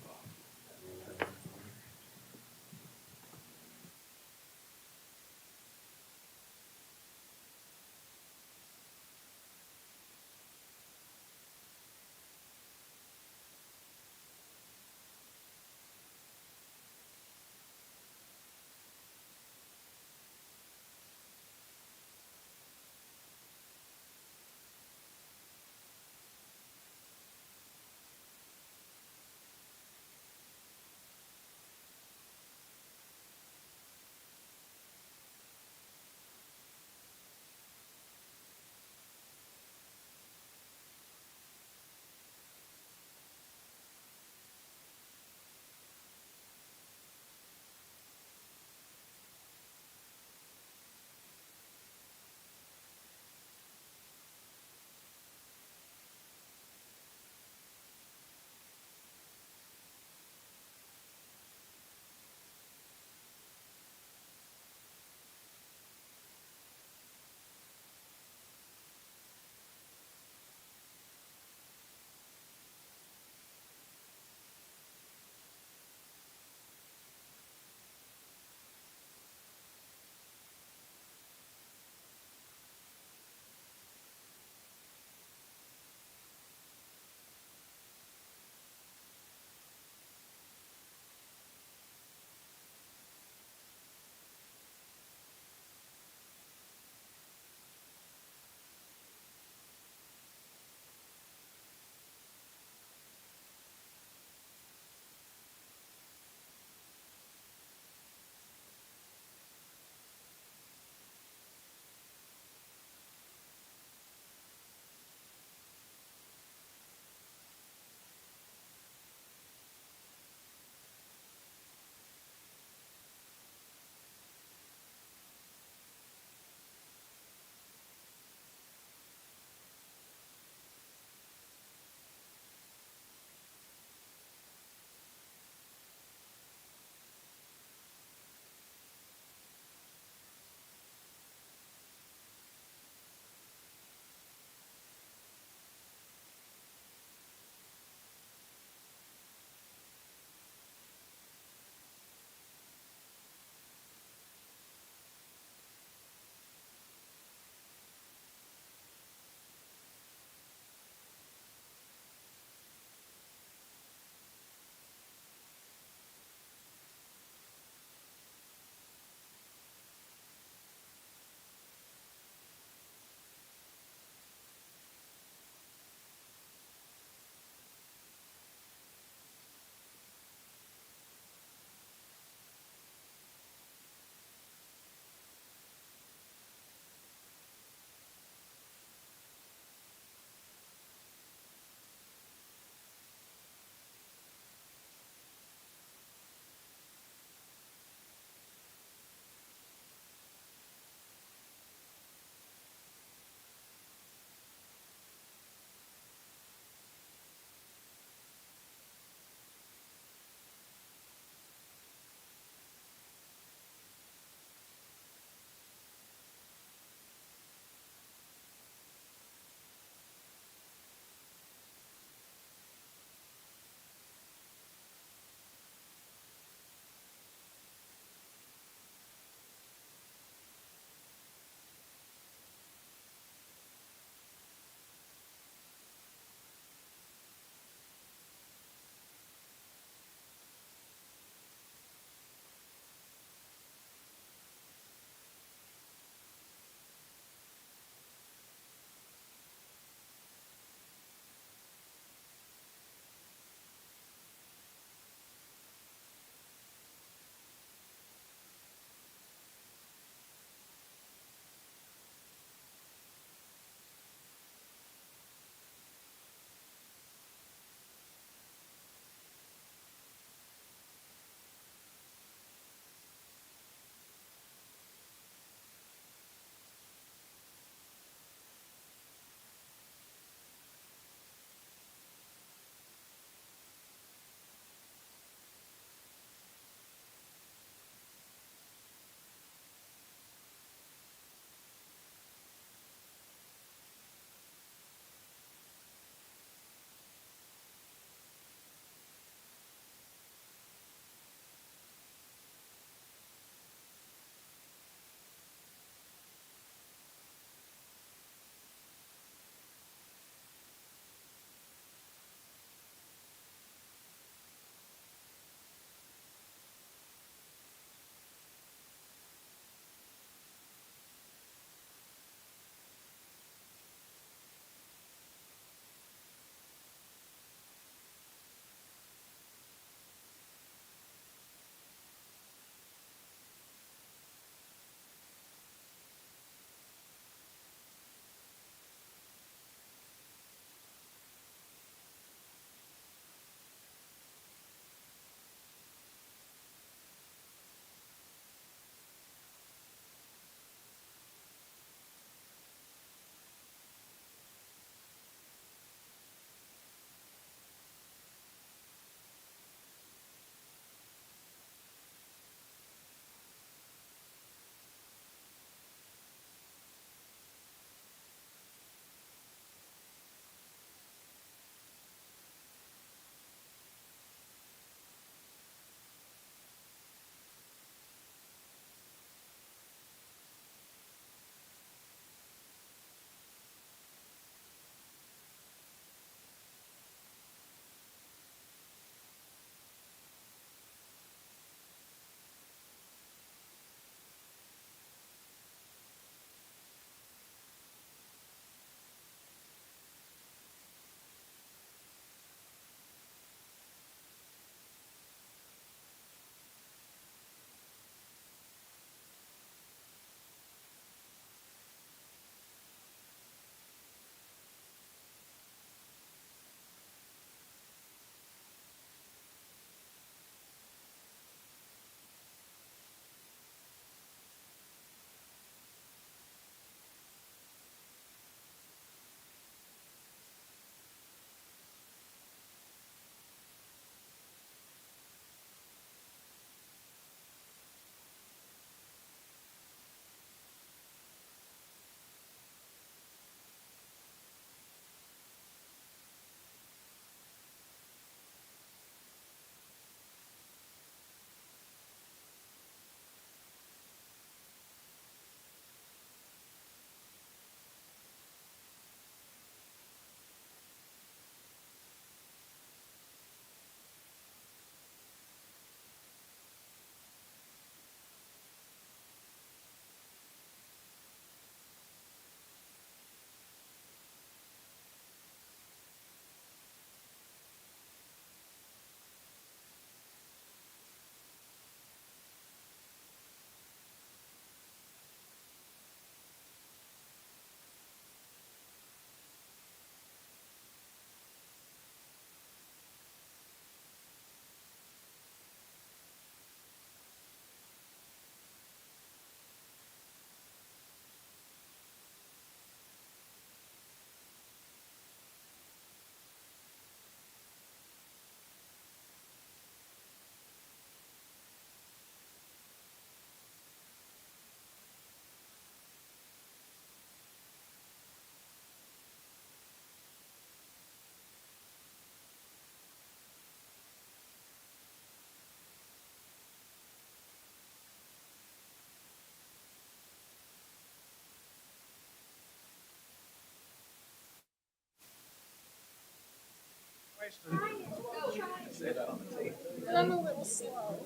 [SPEAKER 3] I'm a little slow.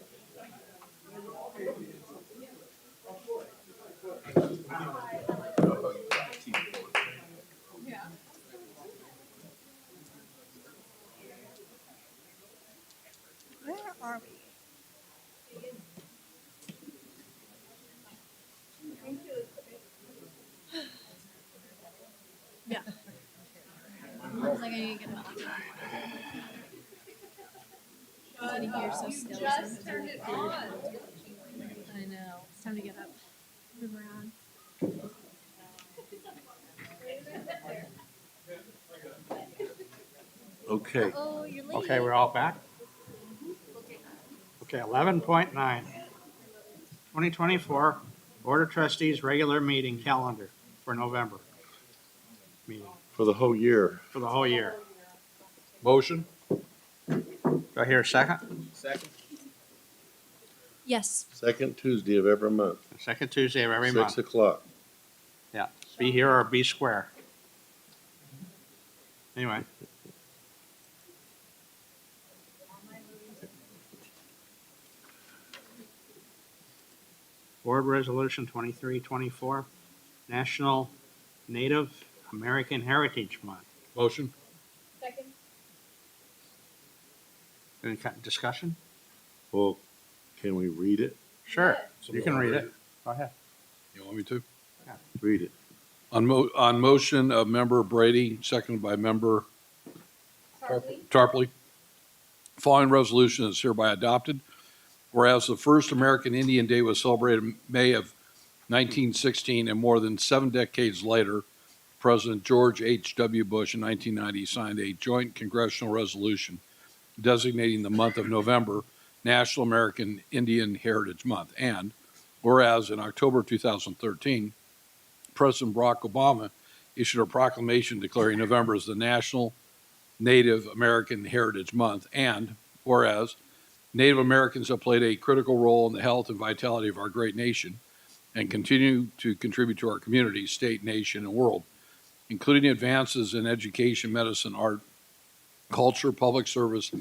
[SPEAKER 3] Where are we? Yeah. I was like, I need to get up. Sitting here so still. Just turned it on. I know. It's time to get up. Move around.
[SPEAKER 5] Okay.
[SPEAKER 3] Oh, you're late.
[SPEAKER 4] Okay, we're all back? Okay, 11.9. 2024 Board of Trustees regular meeting calendar for November. Meeting
[SPEAKER 5] For the whole year.
[SPEAKER 4] for the whole year.
[SPEAKER 6] Motion?
[SPEAKER 4] Do I hear a second?
[SPEAKER 1] Second.
[SPEAKER 15] Yes.
[SPEAKER 5] Second Tuesday of every month.
[SPEAKER 4] Second Tuesday of every month.
[SPEAKER 5] 6 o'clock.
[SPEAKER 4] Yeah, be here or be square. Anyway. Board Resolution 2324, National Native American Heritage Month.
[SPEAKER 6] Motion?
[SPEAKER 3] Second.
[SPEAKER 4] Any discussion?
[SPEAKER 5] Well, can we read it?
[SPEAKER 4] Sure, you can read it. Go ahead.
[SPEAKER 6] You want me to?
[SPEAKER 5] Read it.
[SPEAKER 6] On motion of member Brady, seconded by member Tarpley. Following resolution is hereby adopted. Whereas the first American Indian Day was celebrated in May of 1916, and more than 7 decades later, President George H.W. Bush in 1990 signed a joint congressional resolution designating the month of November National American Indian Heritage Month. And whereas in October 2013, President Barack Obama issued a proclamation declaring November as the National Native American Heritage Month. And whereas Native Americans have played a critical role in the health and vitality of our great nation and continue to contribute to our community, state, nation, and world, including advances in education, medicine, art, culture, public service,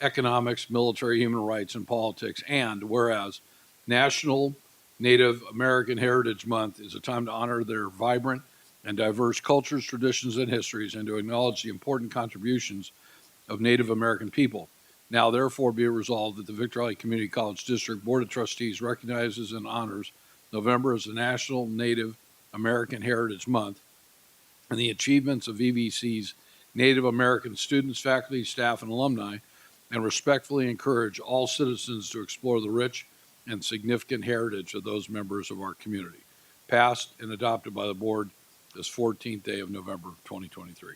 [SPEAKER 6] economics, military, human rights, and politics. And whereas National Native American Heritage Month is a time to honor their vibrant and diverse cultures, traditions, and histories, and to acknowledge the important contributions of Native American people. Now, therefore, be it resolved that the Victor Valley Community College District Board of Trustees recognizes and honors November as the National Native American Heritage Month and the achievements of VVC's Native American students, faculty, staff, and alumni, and respectfully encourage all citizens to explore the rich and significant heritage of those members of our community. Passed and adopted by the board this 14th day of November, 2023.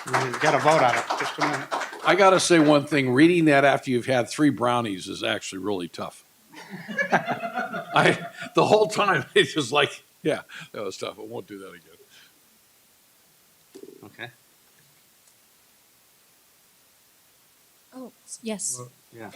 [SPEAKER 4] We got to vote on it, just a minute.
[SPEAKER 6] I got to say one thing, reading that after you've had 3 brownies is actually really tough. The whole time, it's just like, yeah, that was tough. I won't do that again.
[SPEAKER 4] Okay.
[SPEAKER 15] Oh, yes.
[SPEAKER 4] Yeah.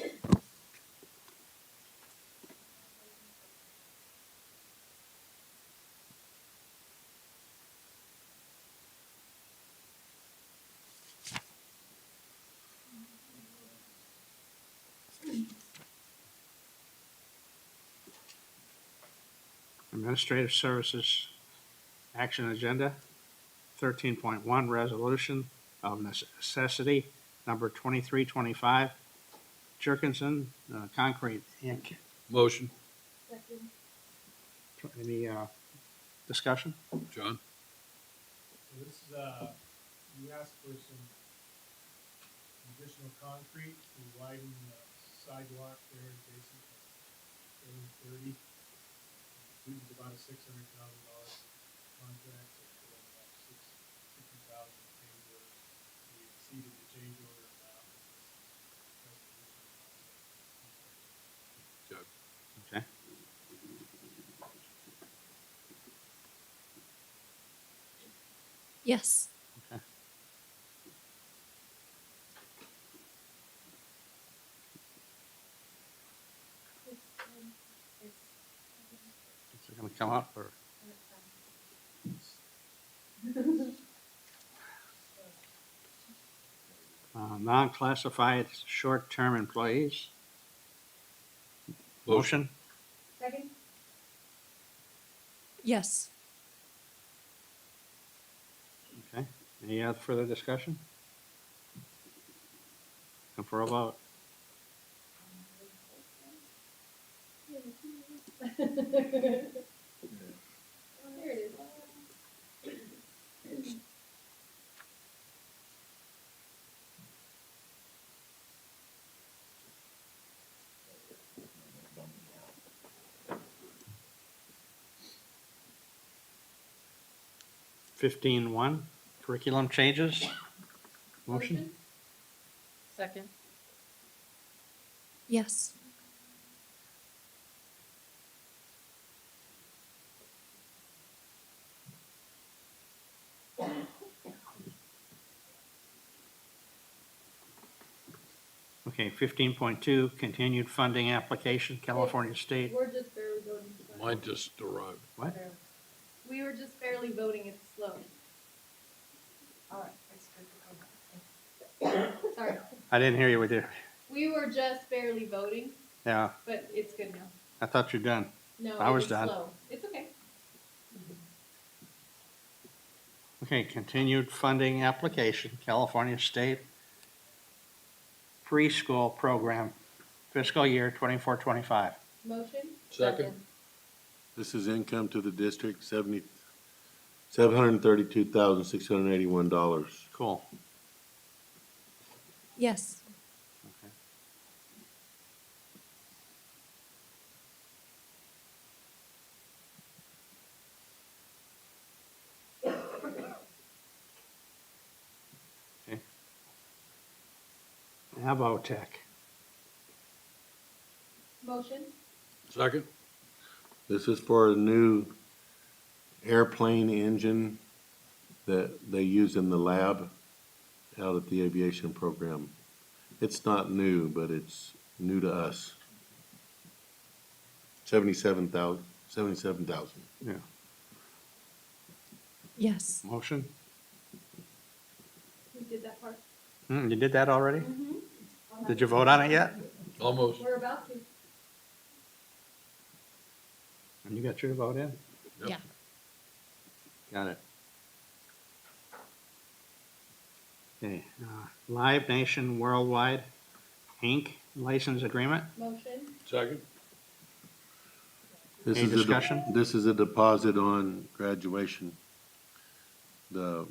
[SPEAKER 4] Administrative Services Action Agenda, 13.1 Resolution of Necessity, number 2325, Jerkinson Concrete, Inc.
[SPEAKER 6] Motion.
[SPEAKER 4] Any discussion?
[SPEAKER 6] John?
[SPEAKER 13] This is, you asked for some additional concrete to widen the sidewalk there adjacent to 30. This is about a $600,000 contract, so about $60,000 change order. We exceeded the change order amount.
[SPEAKER 6] Good.
[SPEAKER 4] Okay.
[SPEAKER 15] Yes.
[SPEAKER 4] Okay. Is it going to come up or? non-classified short-term employees. Motion?
[SPEAKER 3] Second?
[SPEAKER 15] Yes.
[SPEAKER 4] Okay. Any other further discussion? Come for a vote.
[SPEAKER 3] There it is.
[SPEAKER 4] 15-1, curriculum changes. Motion?
[SPEAKER 16] Second.
[SPEAKER 15] Yes.
[SPEAKER 4] Okay, 15.2, continued funding application, California State.
[SPEAKER 3] We're just barely voting.
[SPEAKER 6] Mine just arrived.
[SPEAKER 4] What?
[SPEAKER 3] We were just barely voting, it's slow.
[SPEAKER 16] All right.
[SPEAKER 3] Sorry.
[SPEAKER 4] I didn't hear you with your,
[SPEAKER 3] We were just barely voting,
[SPEAKER 4] yeah,
[SPEAKER 3] but it's good now.
[SPEAKER 4] I thought you're done.
[SPEAKER 3] No,
[SPEAKER 4] I
[SPEAKER 3] it
[SPEAKER 4] was done.
[SPEAKER 3] slow. It's okay.
[SPEAKER 4] Okay, continued funding application, California State preschool program, fiscal year 24-25.
[SPEAKER 3] Motion?
[SPEAKER 6] Second.
[SPEAKER 5] This is income to the district, $732,681.
[SPEAKER 4] Cool.
[SPEAKER 15] Yes.
[SPEAKER 4] Avotech.
[SPEAKER 3] Motion?
[SPEAKER 6] Second.
[SPEAKER 5] This is for a new airplane engine that they use in the lab out at the aviation program. It's not new, but it's new to us. 77,000.
[SPEAKER 4] Yeah.
[SPEAKER 15] Yes.
[SPEAKER 4] Motion?
[SPEAKER 3] We did that part.
[SPEAKER 4] You did that already?
[SPEAKER 3] Mm-hmm.
[SPEAKER 4] Did you vote on it yet?
[SPEAKER 6] Almost.
[SPEAKER 3] We're about to.
[SPEAKER 4] And you got your vote in?
[SPEAKER 6] Yep.
[SPEAKER 15] Yeah.
[SPEAKER 4] Got it. Okay, Live Nation Worldwide, Inc., license agreement.
[SPEAKER 3] Motion?
[SPEAKER 6] Second.
[SPEAKER 5] This
[SPEAKER 4] Any
[SPEAKER 5] is
[SPEAKER 4] discussion?
[SPEAKER 5] This is a deposit on graduation. The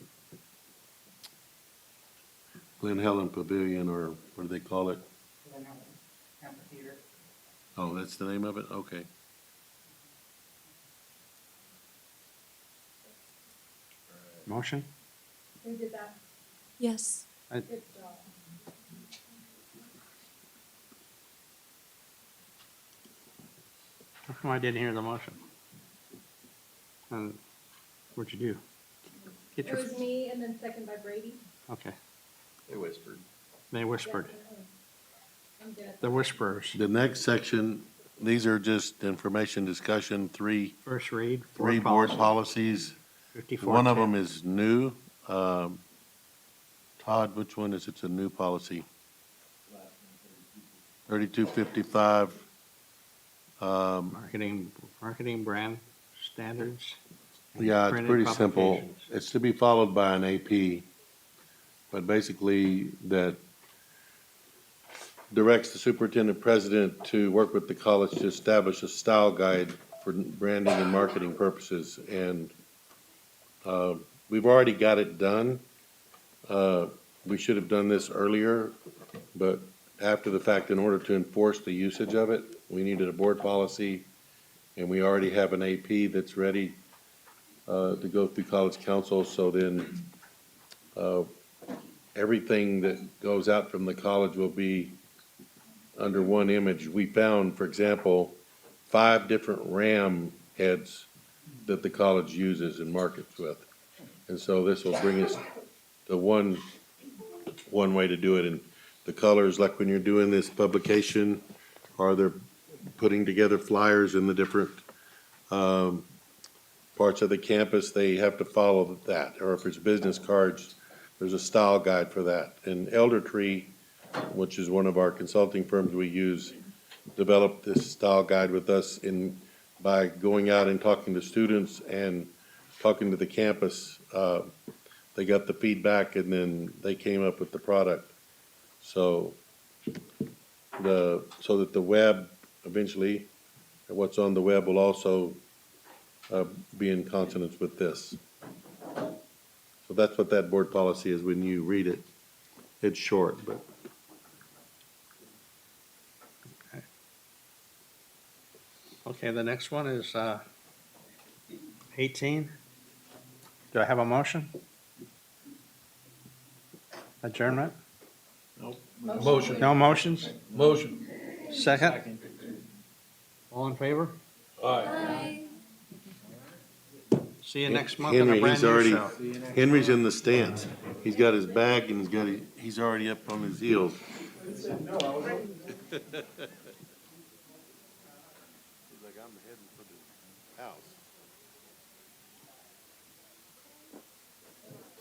[SPEAKER 5] Glen Helen Pavilion, or what do they call it?
[SPEAKER 7] Amphitheater.
[SPEAKER 5] Oh, that's the name of it? Okay.
[SPEAKER 4] Motion?
[SPEAKER 3] Who did that?
[SPEAKER 15] Yes.
[SPEAKER 3] Good job.
[SPEAKER 4] How come I didn't hear the motion? What'd you do? Get
[SPEAKER 3] It
[SPEAKER 4] your,
[SPEAKER 3] was me and then second by Brady.
[SPEAKER 4] okay,
[SPEAKER 5] They whispered.
[SPEAKER 4] they whispered.
[SPEAKER 3] I'm good at
[SPEAKER 4] The whisperers.
[SPEAKER 5] The next section, these are just information discussion, three
[SPEAKER 4] First read.
[SPEAKER 5] board policies.
[SPEAKER 4] 54.
[SPEAKER 5] One of them is new. Todd, which one is, it's a new policy? 3255.
[SPEAKER 4] Marketing brand standards. and
[SPEAKER 5] Yeah, it's
[SPEAKER 4] printed
[SPEAKER 5] pretty simple.
[SPEAKER 4] publications.
[SPEAKER 5] It's to be followed by an AP, but basically that directs the superintendent president to work with the college to establish a style guide for branding and marketing purposes. And we've already got it done. We should have done this earlier, but after the fact, in order to enforce the usage of it, we needed a board policy, and we already have an AP that's ready to go through college council. So then everything that goes out from the college will be under one image. We found, for example, 5 different RAM heads that the college uses and markets with. And so this will bring us to one way to do it. And the colors, like when you're doing this publication, or they're putting together flyers in the different parts of the campus, they have to follow that. Or if it's business cards, There's a style guide for that. And Elder Tree, which is one of our consulting firms we use, developed this style guide with us by going out and talking to students and talking to the campus. They got the feedback and then they came up with the product. So that the web eventually, what's on the web will also be in consonance with this. So that's what that board policy is when you read it. It's short, but.
[SPEAKER 4] Okay, the next one is 18. Do I have a motion? Adjournment?
[SPEAKER 6] Motion.
[SPEAKER 4] No motions?
[SPEAKER 6] Motion.
[SPEAKER 4] Second? All in favor?
[SPEAKER 6] Aye.
[SPEAKER 4] See you next month on a
[SPEAKER 5] Henry,
[SPEAKER 4] brand new show.
[SPEAKER 5] Henry's in the stands. He's got his bag and he's already up on his heels.